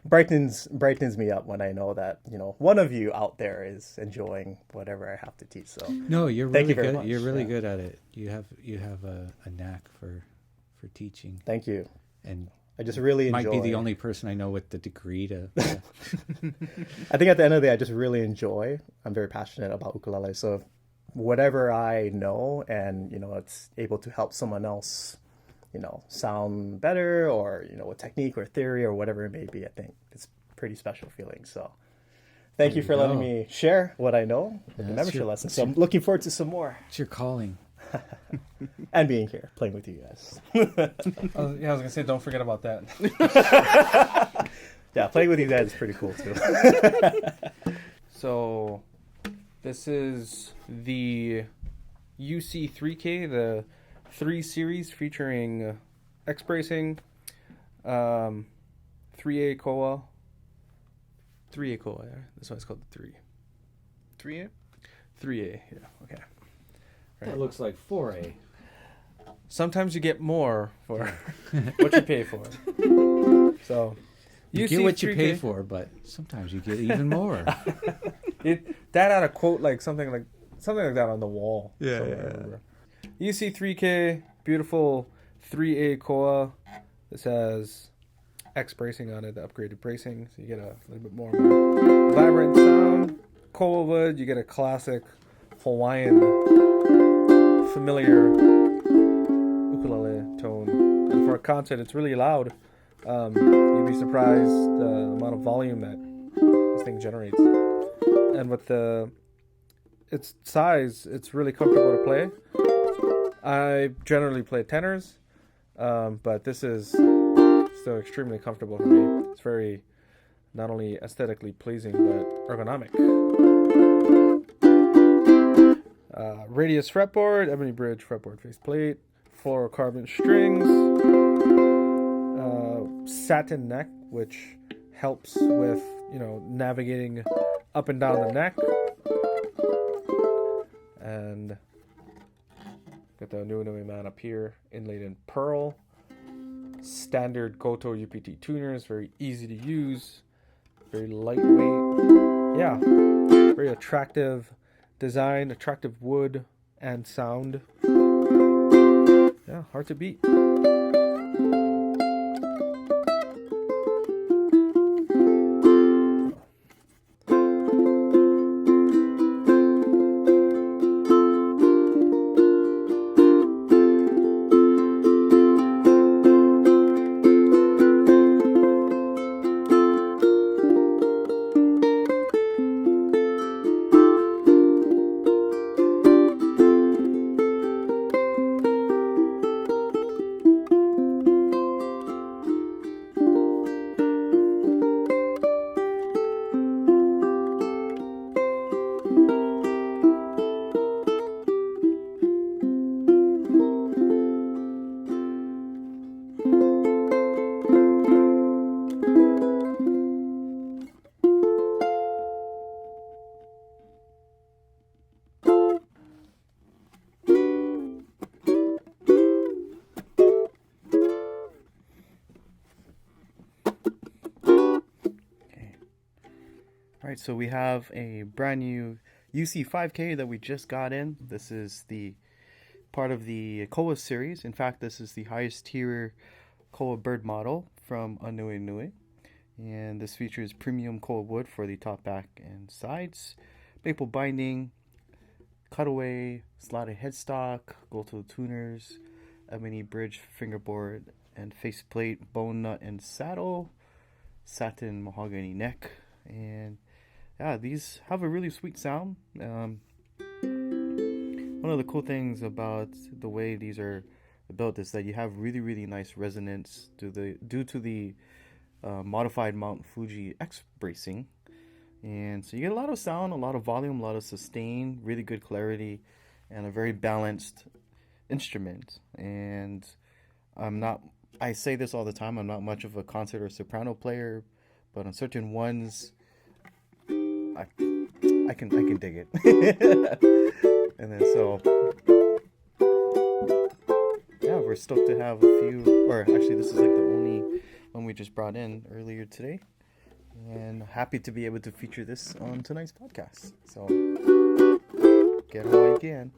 brightens me up when I know that, one of you out there is enjoying whatever I have to teach. So No, you're Thank really you very good. much. You're really Yeah. good at it. You have a knack for teaching, thank you. and I just really might enjoy. be the only person I know with the degree to. I think at the end of the day, I just really enjoy. I'm very passionate about ukulele. So whatever I know and, it's able to help someone else, sound better or, with technique or theory or whatever it may be, I think it's a pretty special feeling. So thank you for letting me share what I know with the membership lesson. So I'm looking forward to some more It's your calling. and being here, playing with you guys. I was gonna say, don't forget about that. Yeah, playing with you guys is pretty cool too. So, this is the UC3k, the 3 series featuring X bracing, 3A Koa. 3A Koa, yeah. This one's called the 3. 3A? 3A, yeah, okay. That looks like 4A. Sometimes you get more for what you pay for. So, You get what you pay UC3K for, but sometimes you get even more. Dad had a quote something like that on the wall. Yeah, somewhere, yeah. I remember. UC3K, beautiful 3A Koa. This has X bracing on it, the upgraded bracing, so you get a little bit more vibrant sound. Koa wood, you get a classic Hawaiian familiar ukulele tone. And for a concert, it's really loud. You'd be surprised the amount of volume that this thing generates. And with its size, it's really comfortable to play. I generally play tenors, but this is still extremely comfortable for me. It's very not only aesthetically pleasing, but ergonomic. Radius fretboard, ebony bridge fretboard faceplate, fluorocarbon strings, satin neck, which helps with navigating up and down the neck, and got the aNueNue man up here, inlaid in pearl. Standard Goto UPT tuners, very easy to use, very lightweight. Yeah, very attractive design, attractive wood and sound. Yeah, hard to beat. All right, so we have a brand new UC5K that we just got in. This is the part of the Koa series. In fact, this is the highest tier Koa bird model from aNueNue. And this features premium Koa wood for the top, back, and sides, maple binding, cutaway, slotted headstock, gold-toe tuners, ebony bridge fingerboard and faceplate, bone nut and saddle, satin mahogany neck, and yeah, these have a really sweet sound. One of the cool things about the way these are built is that you have really nice resonance due to the modified Mount Fuji X bracing, and so you get a lot of sound, a lot of volume, a lot of sustain, really good clarity, and a very balanced instrument. And I say this all the time, I'm not much of a concert or soprano player, but on certain ones I can dig it. And then so yeah, we're stoked to have a few, or actually this is like the only one we just brought in earlier today, and happy to be able to feature this on tonight's podcast. So get it while you can.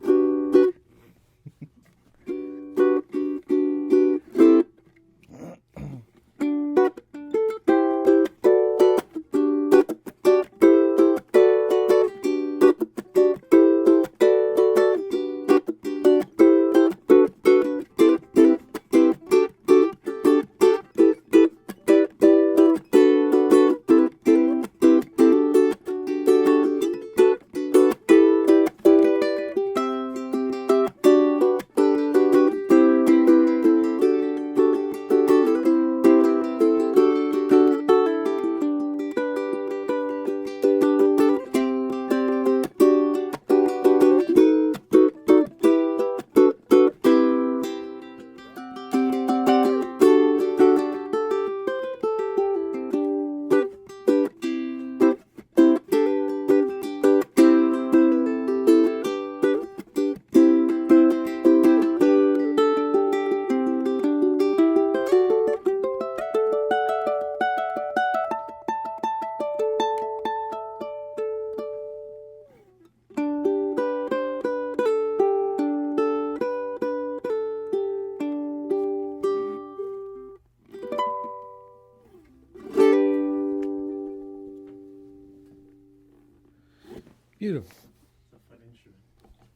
Beautiful.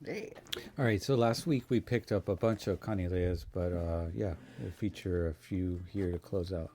Yeah. All right, so last week we picked up a bunch of Kanile'as, but yeah, we'll feature a few here to close out.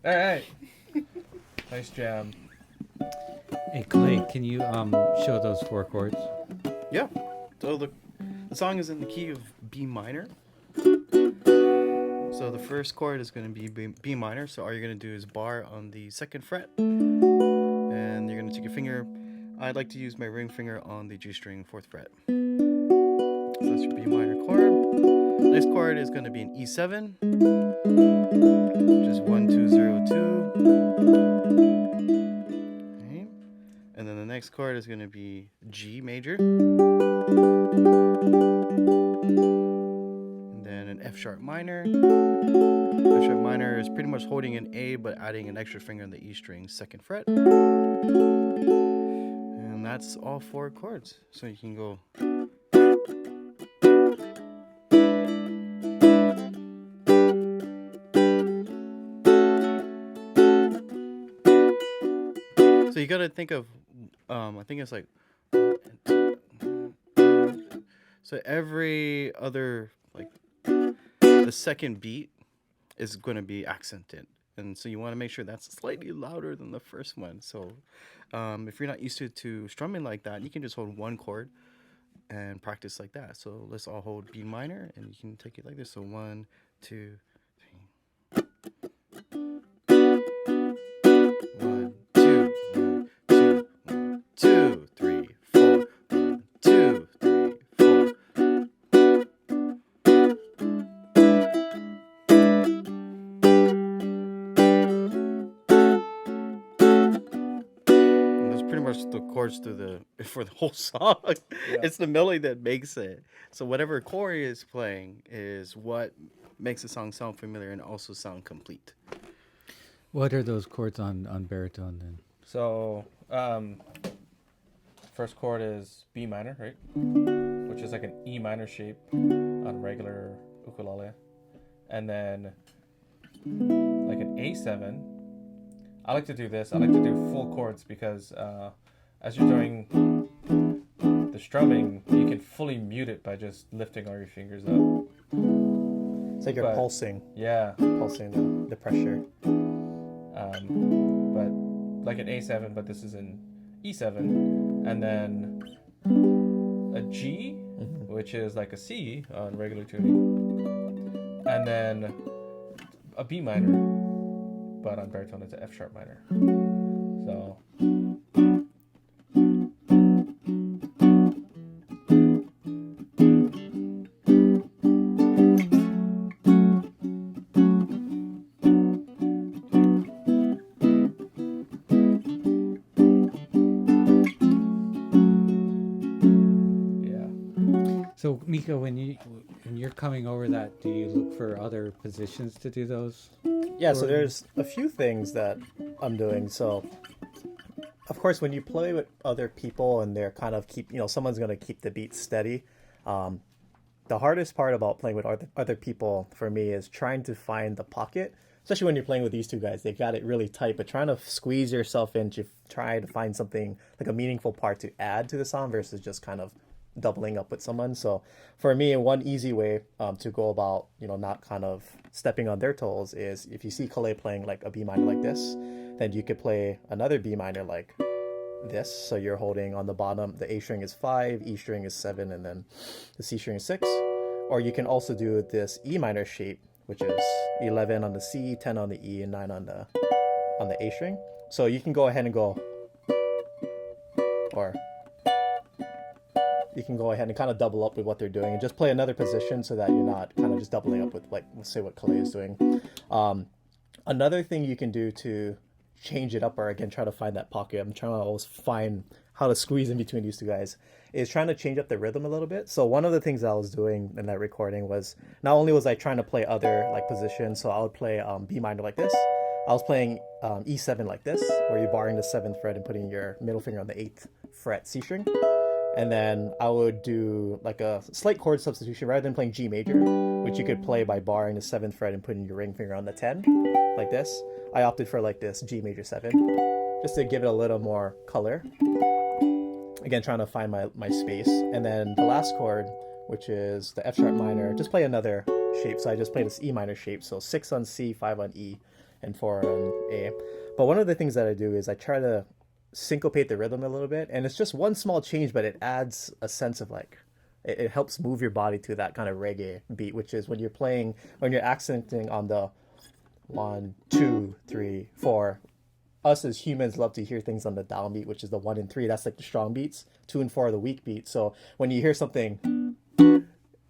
All right. Nice jam. Hey Kalei, can you show those 4 chords? Yeah. So the song is in the key of B minor. So the first chord is going to be B minor. So all you're going to do is bar on the 2nd fret. And you're going to take your finger. I'd like to use my ring finger on the G string 4th fret. So that's your B minor chord. Next chord is going to be an E7. Which is 1, 2, 0, 2. Okay. And then the next chord is going to be G major. And then an F sharp minor. F sharp minor is pretty much holding an A but adding an extra finger on the E string 2nd fret. And that's all 4 chords. So you can go. So you gotta think of, I think it's like, so every other, like, the second beat is going to be accented. And so you want to make sure that's slightly louder than the first one. So if you're not used to strumming like that, you can just hold 1 chord and practice like that. So let's all hold B minor, and you can take it like this. So 1, 2, 3. 1, 2, 1, 2, 1, 2, 3, 4. 1, 2, 3, 4. And that's pretty much the chords for the whole song. Yeah. It's the melody that makes it. So whatever Corey is playing is what makes the song sound familiar and also sound complete. What are those chords on baritone then? So, first chord is B minor, right? Which is like an E minor shape on regular ukulele. And then like an A7. I like to do this. I like to do full chords because as you're doing the strumming, you can fully mute it by just lifting all your fingers up. It's like you're But- pulsing Yeah. the pressure. But like an A7, but this is an E7, and then a G, which is like a C on regular tuning, and then a B minor, but on baritone it's an F sharp minor. So So Mika, when you're coming over that, do you look for other positions to do those? Yeah, so there's a few things that I'm doing. So, of course, when you play with other people and they're kind of someone's going to keep the beat steady. The hardest part about playing with other people for me is trying to find the pocket, especially when you're playing with these two guys. They got it really tight, but trying to squeeze yourself in to try to find something like a meaningful part to add to the song versus just kind of doubling up with someone. So for me, one easy way to go about not kind of stepping on their toes is if you see Kalei playing like a B minor like this, then you could play another B minor like this. So you're holding on the bottom, the A string is 5, E string is 7, and then the C string is 6. Or you can also do this E minor shape, which is 11 on the C, 10 on the E, and 9 on the A string. So you can go ahead and go, or you can go ahead and kind of double up with what they're doing and just play another position so that you're not kind of just doubling up with, like, let's say what Kalei is doing. Another thing you can do to change it up, or again, try to find that pocket, I'm trying to always find how to squeeze in between these two guys, is trying to change up the rhythm a little bit. So one of the things I was doing in that recording was, not only was I trying to play other like positions, so I would play B minor like this, I was playing E7 like this, where you're barring the 7th fret and putting your middle finger on the 8th fret C string. And then I would do like a slight chord substitution rather than playing G major, which you could play by barring the 7th fret and putting your ring finger on the 10, like this. I opted for like this G major 7, just to give it a little more color. Again, trying to find my space. And then the last chord, which is the F sharp minor, just play another shape. So I just played this E minor shape. So 6 on C, 5 on E, and 4 on A. But one of the things that I do is I try to syncopate the rhythm a little bit, and it's just one small change, but it adds a sense of like it helps move your body to that kind of reggae beat, which is when you're accenting on the 1, 2, 3, 4. Us as humans love to hear things on the downbeat, which is the 1 and 3. That's like the strong beats. 2 and 4 are the weak beats. So when you hear something,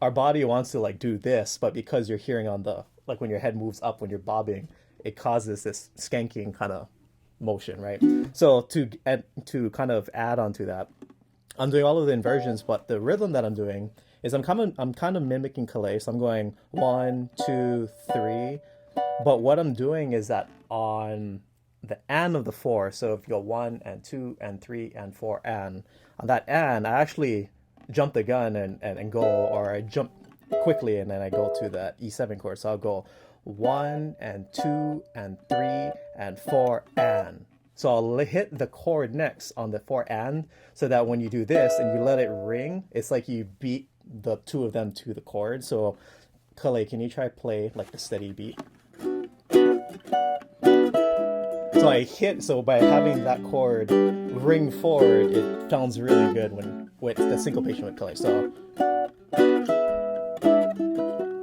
our body wants to like do this, but because you're hearing on the like when your head moves up when you're bobbing, it causes this skanking kind of motion, right? So to kind of add on to that, I'm doing all of the inversions, but the rhythm that I'm doing is I'm kind of mimicking Kalei. So I'm going 1, 2, 3. But what I'm doing is that on the and of the 4, so if you go 1 and 2 and 3 and 4 and on that and, I actually jump the gun and go, or I jump quickly and then I go to the E7 chord. So I'll go 1 and 2 and 3 and 4 and. So I'll hit the chord next on the 4 and, so that when you do this and you let it ring, it's like you beat the two of them to the chord. So Kalei, can you try play like the steady beat? So by having that chord ring forward, it sounds really good with the syncopation with Kalei. So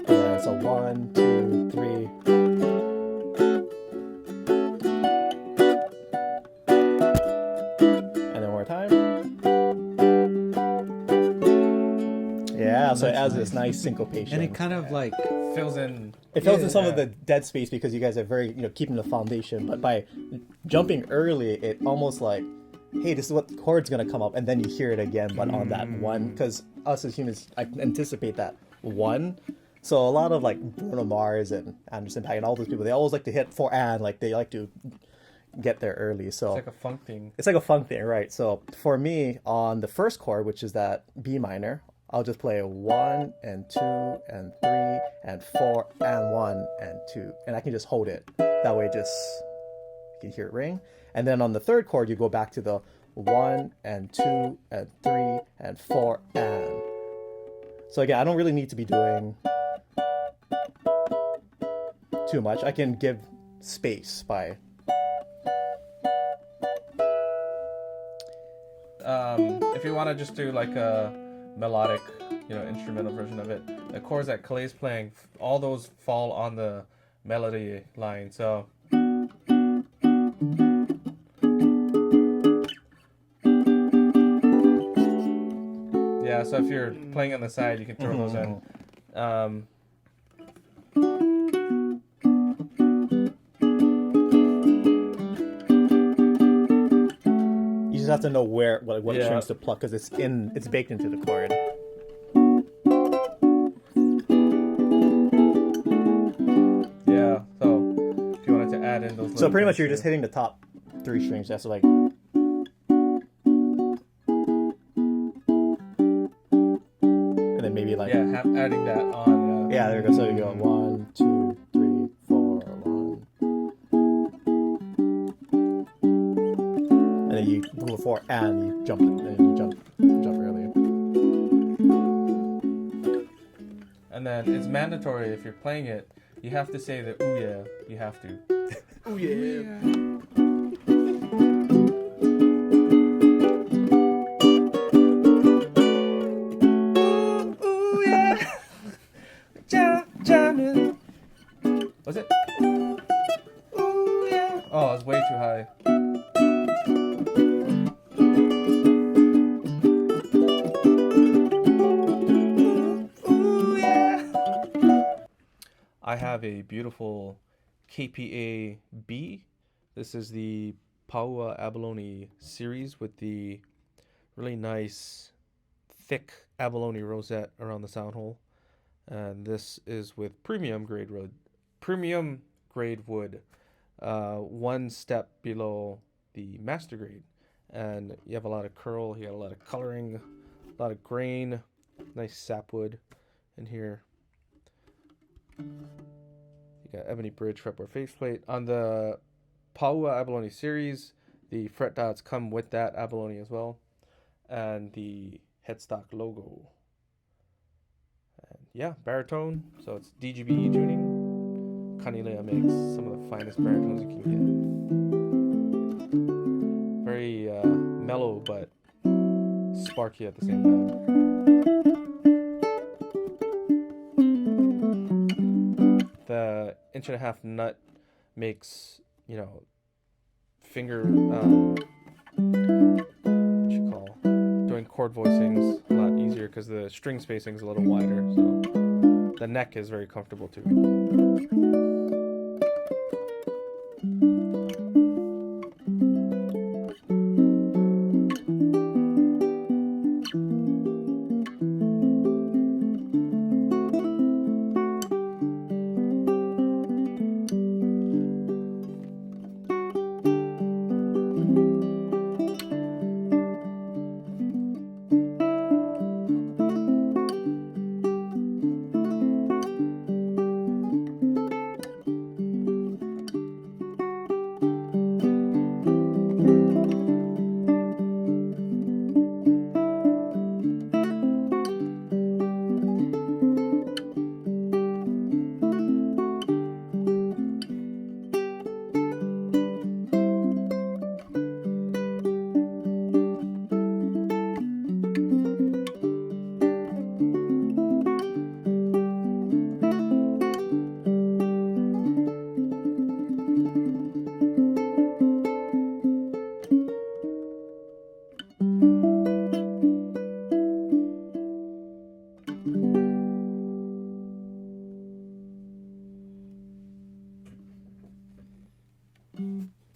yeah, so 1, 2, 3. And then one more time. Yeah, so it adds this nice syncopation. And it kind of like fills in. It fills in some of the dead space because you guys are very, keeping the foundation. But by jumping early, it almost like, hey, this is what chord's gonna come up, and then you hear it again, but on that 1, because us as humans, I anticipate that 1. So a lot of like Bruno Mars and Anderson .Paak and all those people, they always like to hit 4 and, like they like to get there early. So It's like a funk thing. it's like a funk thing, right? So for me, on the first chord, which is that B minor, I'll just play 1 and 2 and 3 and 4 and 1 and 2, and I can just hold it. That way, you can hear it ring. And then on the third chord, you go back to the 1 and 2 and 3 and 4 and. So again, I don't really need to be doing too much. I can give space by. If you want to just do like a melodic, instrumental version of it, the chords that Kalei's playing, all those fall on the melody line. So yeah, so if you're playing on the side, you can throw those in. You just have to know what strings to pluck, because it's baked into the chord. Yeah, so if you wanted to add in those. So pretty much you're just hitting the top 3 strings. That's like. And then maybe like. Yeah, adding that on. Yeah, there you go. So you go 1, 2, 3, 4, 1. And then you move a 4 and you jump it, and you jump earlier. And then it's mandatory if you're playing it, you have to say the ooh yeah. You have to. Ooh yeah. Ooh yeah. Jammin. Was it? Ooh yeah. Oh, it's way too high. I have a beautiful KPA-B. This is the Paua Abalone series with the really nice thick abalone rosette around the sound hole. And this is with premium grade wood. 1 step below the master grade. And you have a lot of curl, you got a lot of coloring, a lot of grain, nice sapwood in here. You got ebony bridge fretboard faceplate. On the Paua Abalone series, the fret dots come with that abalone as well, and the headstock logo. And yeah, baritone, so it's DGB tuning, Kanile'a makes some of the finest baritones you can get. Very mellow, but sparky at the same time. The 1.5-inch nut makes, finger, what you call, doing chord voicings a lot easier because the string spacing is a little wider, so the neck is very comfortable too.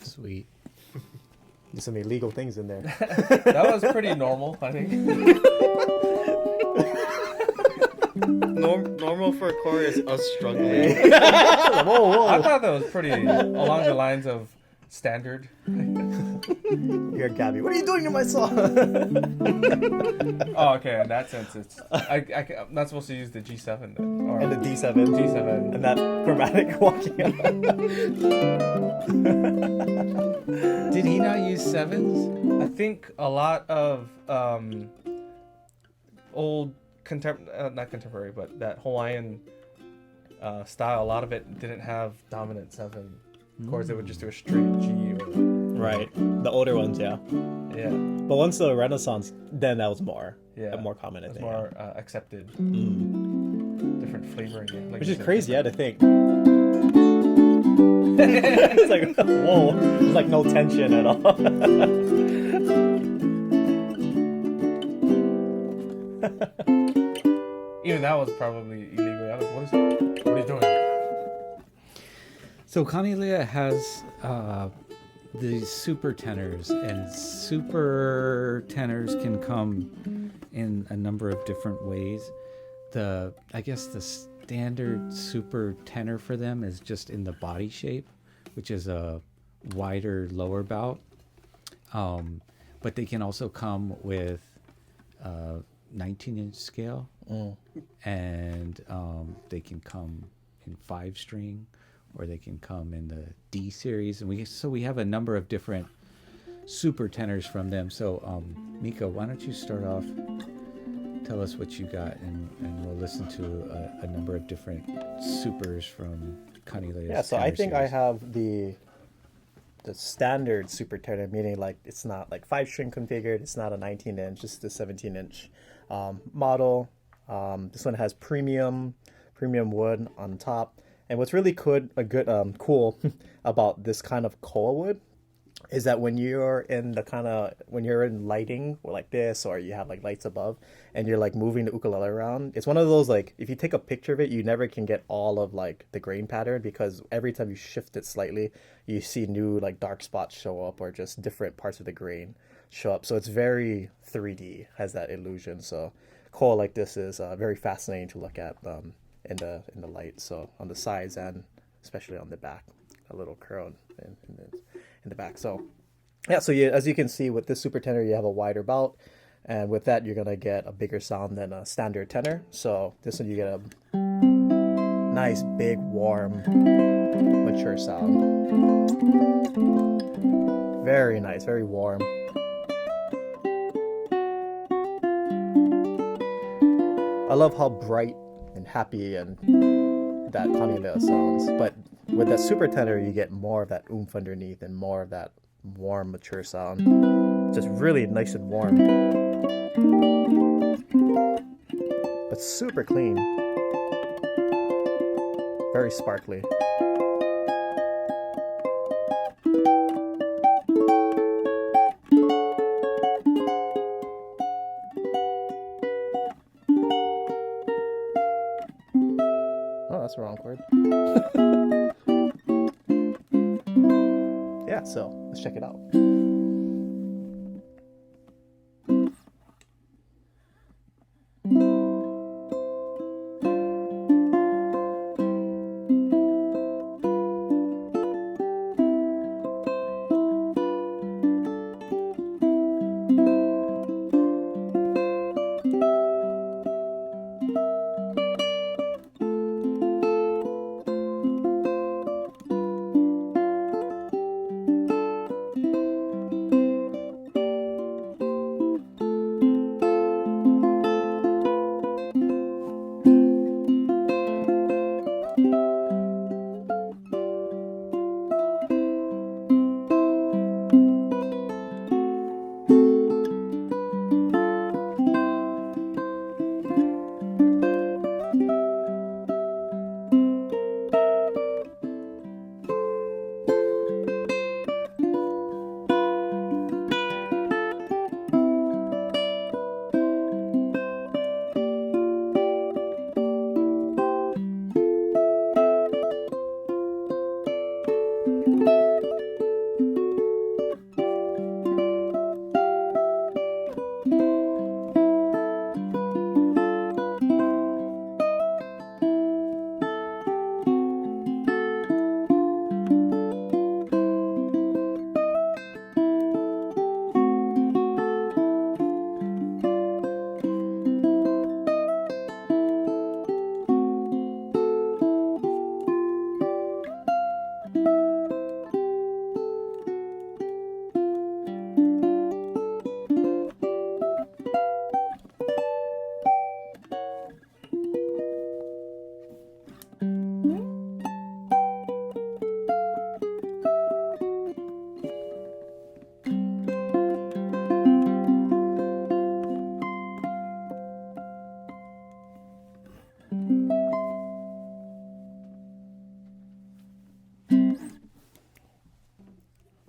Sweet. There's some illegal things in there. That was pretty normal, I think. Normal for a chorus, us struggling. Whoa. I thought that was pretty along the lines of standard. Here, Gabby, what are you doing to my song? Oh, okay. In that sense, it's I'm not supposed to use the G7 then, or And the D7. G7. And that chromatic walking Did he not use sevens? I think a lot of old not contemporary, but that Hawaiian style. A lot of it didn't have dominant 7 chords. They would just do a straight G. Right. The older ones, yeah. Yeah. But once the Renaissance, then that was more common, I It's think. more accepted. Mm. Different flavoring. Yeah, like Which you is said. crazy, yeah, to think. It's like, whoa, there's like no tension at all. Even that was probably illegal. I was like, what are you doing? So Kanile'a has these super tenors, and super tenors can come in a number of different ways. I guess the standard super tenor for them is just in the body shape, which is a wider lower bout. But they can also come with 19-inch scale, and they can come in 5-string, or they can come in the D series, and we have a number of different super tenors from them. So Mika, why don't you start off? Tell us what you got, and we'll listen to a number of different supers from Kanile'a's Yeah, so tenor I think I series. have the standard super tenor, meaning like it's not like 5-string configured, it's not a 19-inch, it's the 17-inch model. This one has premium wood on top. And what's really cool about this kind of koa wood is that when you're in lighting like this, or you have like lights above and you're like moving the ukulele around, it's one of those, like, if you take a picture of it, you never can get all of like the grain pattern, because every time you shift it slightly, you see new like dark spots show up, or just different parts of the grain show up. So it's very 3D, has that illusion. So koa like this is very fascinating to look at in the light. So on the sides and especially on the back, a little curl in the back. So yeah, so as you can see with this super tenor, you have a wider bout, and with that you're gonna get a bigger sound than a standard tenor. So this one you get a nice big warm mature sound. Very nice, very warm. I love how bright and happy and that Kanile'a sounds. But with that super tenor, you get more of that oomph underneath and more of that warm, mature sound. Just really nice and warm. But super clean. Very sparkly. Oh, that's the wrong chord. Yeah, so let's check it out.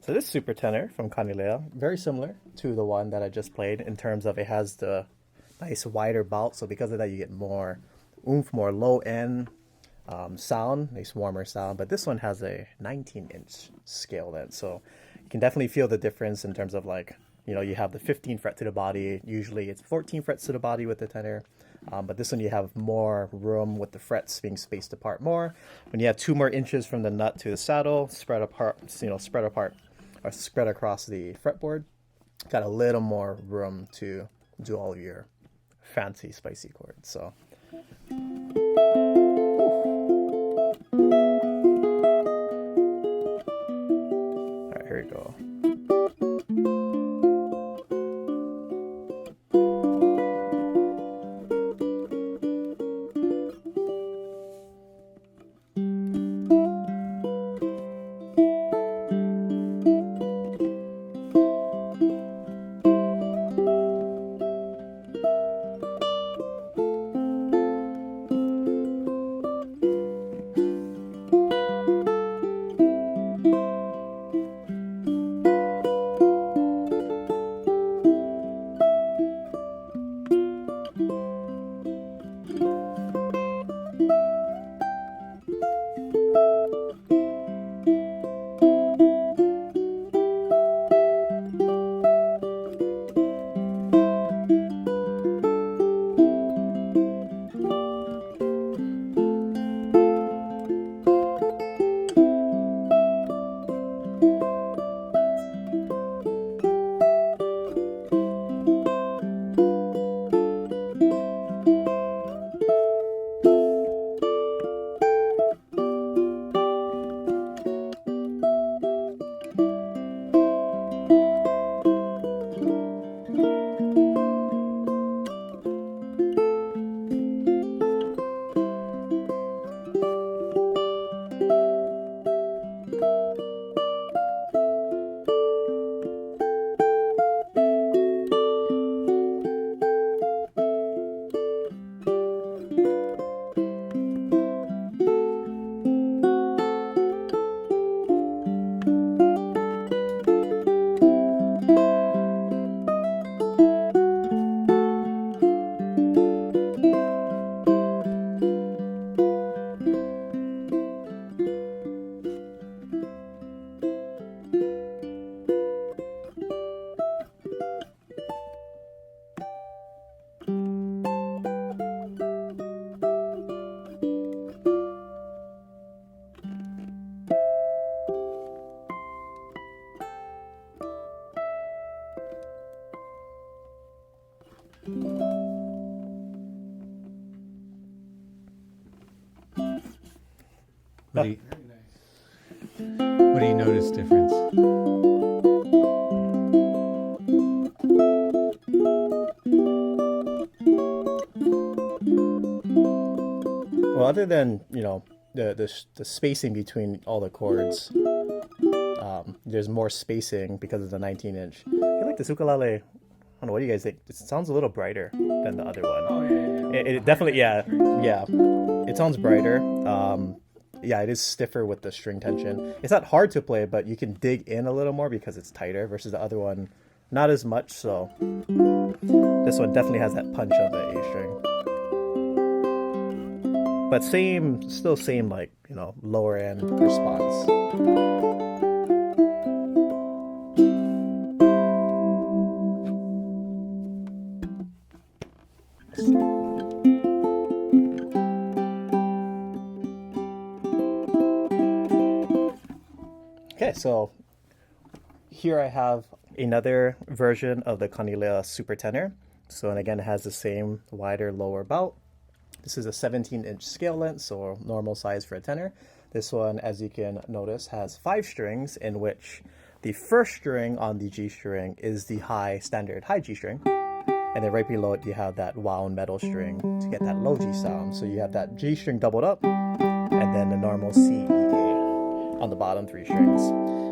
So this super tenor from Kanile'a, very similar to the one that I just played in terms of it has the nice wider bout. So because of that, you get more oomph, more low end sound, nice warmer sound. But this one has a 19-inch scale then. So you can definitely feel the difference in terms of like, you know, you have the 15 fret to the body. Usually it's 14 frets to the body with the tenor. But this one you have more room with the frets being spaced apart more. When you have 2 more inches from the nut to the saddle, spread apart, or spread across the fretboard, got a little more room to do all of your fancy spicy chords. So all right, here we go. What do you, what do you notice difference? Well, other than, the spacing between all the chords, there's more spacing because of the 19-inch. I feel like this ukulele, I don't know, what do you guys think? It sounds a little brighter than the other one. Oh yeah. It definitely, yeah. It sounds brighter. Yeah, it is stiffer with the string tension. It's not hard to play, but you can dig in a little more because it's tighter versus the other one, not as much. So this one definitely has that punch of the A string. But still same, like, lower end response. Okay, so here I have another version of the Kanile'a Super Tenor. So, and again, it has the same wider lower bout. This is a 17-inch scale length, so normal size for a tenor. This one, as you can notice, has 5 strings, in which the first string on the G string is the standard high G string. And then right below it, you have that wound metal string to get that low G sound. So you have that G string doubled up, and then the normal C, E, A on the bottom 3 strings.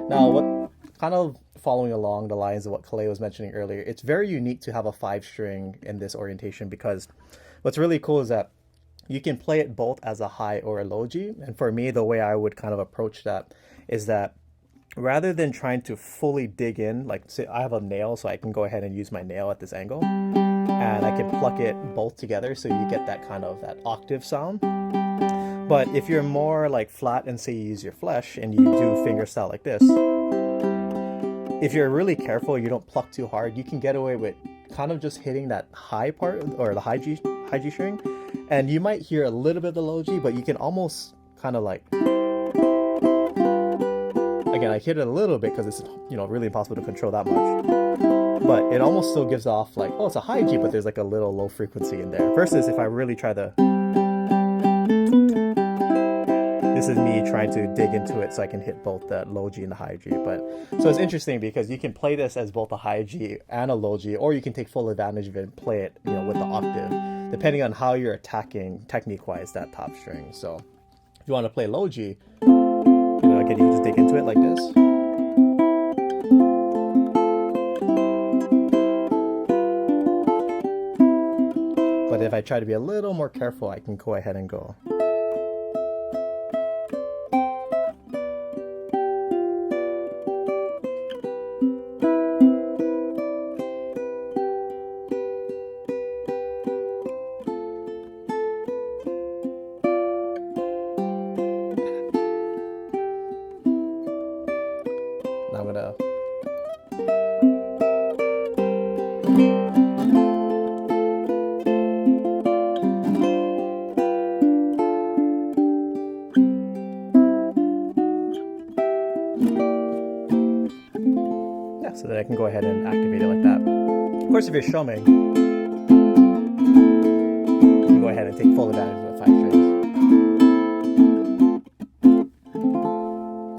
Now, what kind of following along the lines of what Kalei was mentioning earlier, it's very unique to have a 5-string in this orientation, because what's really cool is that you can play it both as a high or a low G. And for me, the way I would kind of approach that is that rather than trying to fully dig in, like say I have a nail, so I can go ahead and use my nail at this angle, and I can pluck it both together so you get that kind of that octave sound. But if you're more like flat and say you use your flesh and you do fingerstyle like this, if you're really careful, you don't pluck too hard, you can get away with kind of just hitting that high part or the high G string, and you might hear a little bit of the low G, but you can almost kind of like, again, I hit it a little bit because it's really impossible to control that much, but it almost still gives off like, oh, it's a high G, but there's like a little low frequency in there, versus if I really try to, this is me trying to dig into it so I can hit both the low G and the high G. But so it's interesting because you can play this as both a high G and a low G, or you can take full advantage of it and play it, with the octave, depending on how you're attacking technique-wise that top string. So if you want to play low G, again, you can just dig into it like this. But if I try to be a little more careful, I can go ahead and go. So that I can go ahead and activate it like that. Of course, if you're strumming, you can go ahead and take full advantage of the 5 strings.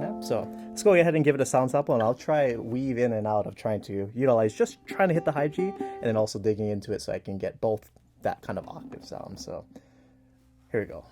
Yeah, so let's go ahead and give it a sound sample, and I'll try weave in and out of trying to utilize just trying to hit the high G and then also digging into it so I can get both that kind of octave sound. So here we go.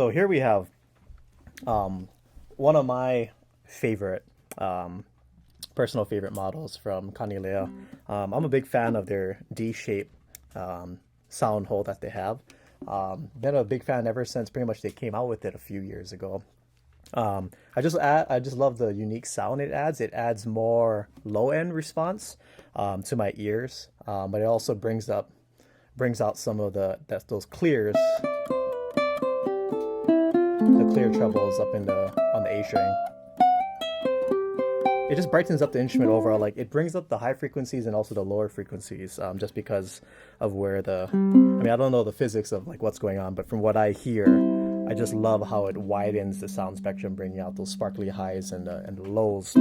So here we have one of my favorite, personal favorite models from Kanile'a. I'm a big fan of their D-shape sound hole that they have. Been a big fan ever since pretty much they came out with it a few years ago. I just love the unique sound it adds. It adds more low end response to my ears, but it also brings out some of those clears, the clear trebles up on the A string. It just brightens up the instrument overall. Like it brings up the high frequencies and also the lower frequencies, just because of where I don't know the physics of like what's going on, but from what I hear, I just love how it widens the sound spectrum, bringing out those sparkly highs and the lows.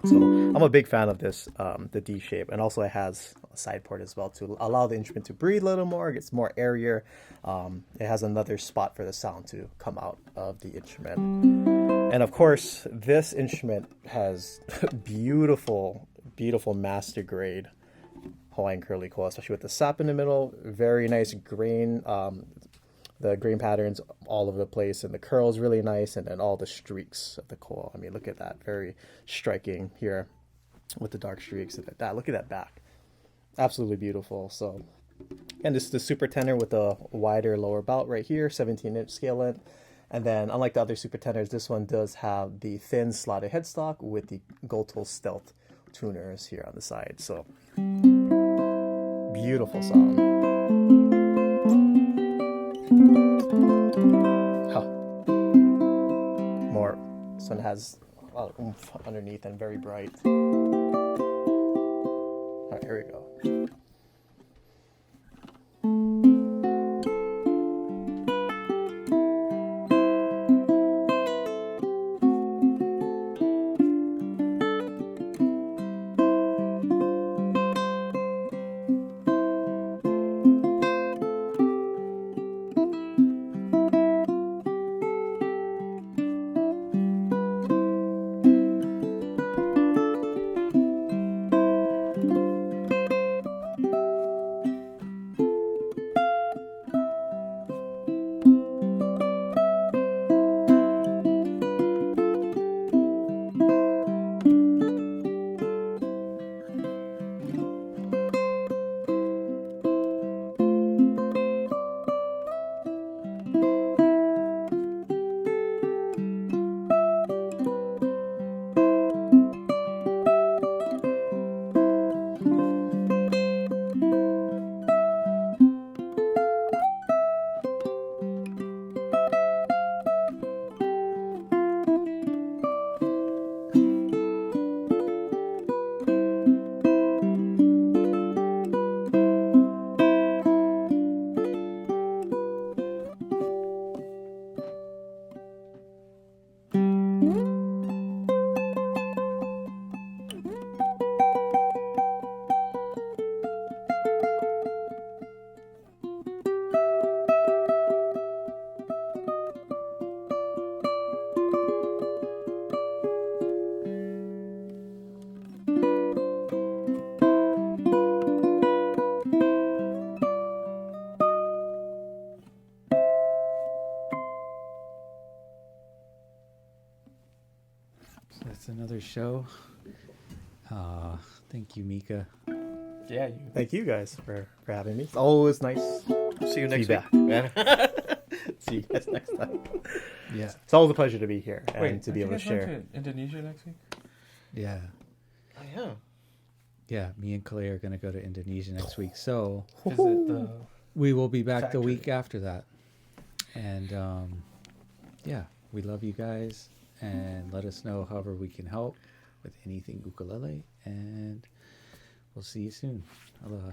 So I'm a big fan of this, the D shape, and also it has a side port as well to allow the instrument to breathe a little more. It gets more airier. It has another spot for the sound to come out of the instrument. And of course, this instrument has beautiful, beautiful master grade Hawaiian curly koa, especially with the sap in the middle. Very nice grain. The grain patterns all over the place, and the curls really nice, and then all the streaks of the koa. I mean, look at that. Very striking here with the dark streaks and that. Look at that back. Absolutely beautiful. So, and this is the super tenor with the wider lower bout right here, 17-inch scale length. And then, unlike the other super tenors, this one does have the thin slotted headstock with the Goto Stealth tuners here on the side. So, beautiful sound. More. This one has a lot of oomph underneath and very bright. All right, here we go. That's another show. Thank you, Mika. Yeah, Thank you guys for having me. It's always nice. See you next Feedback. week, man. See you guys next time. Yeah, It's always a pleasure to be here and Wait, to be able to share. To Indonesia next week? yeah, Oh, yeah. yeah. Me and Kalei are going to go to Indonesia next week, so Visit the we will be back the Factory. week after that. And yeah, we love you guys, and let us know however we can help with anything ukulele, and we'll see you soon. Aloha.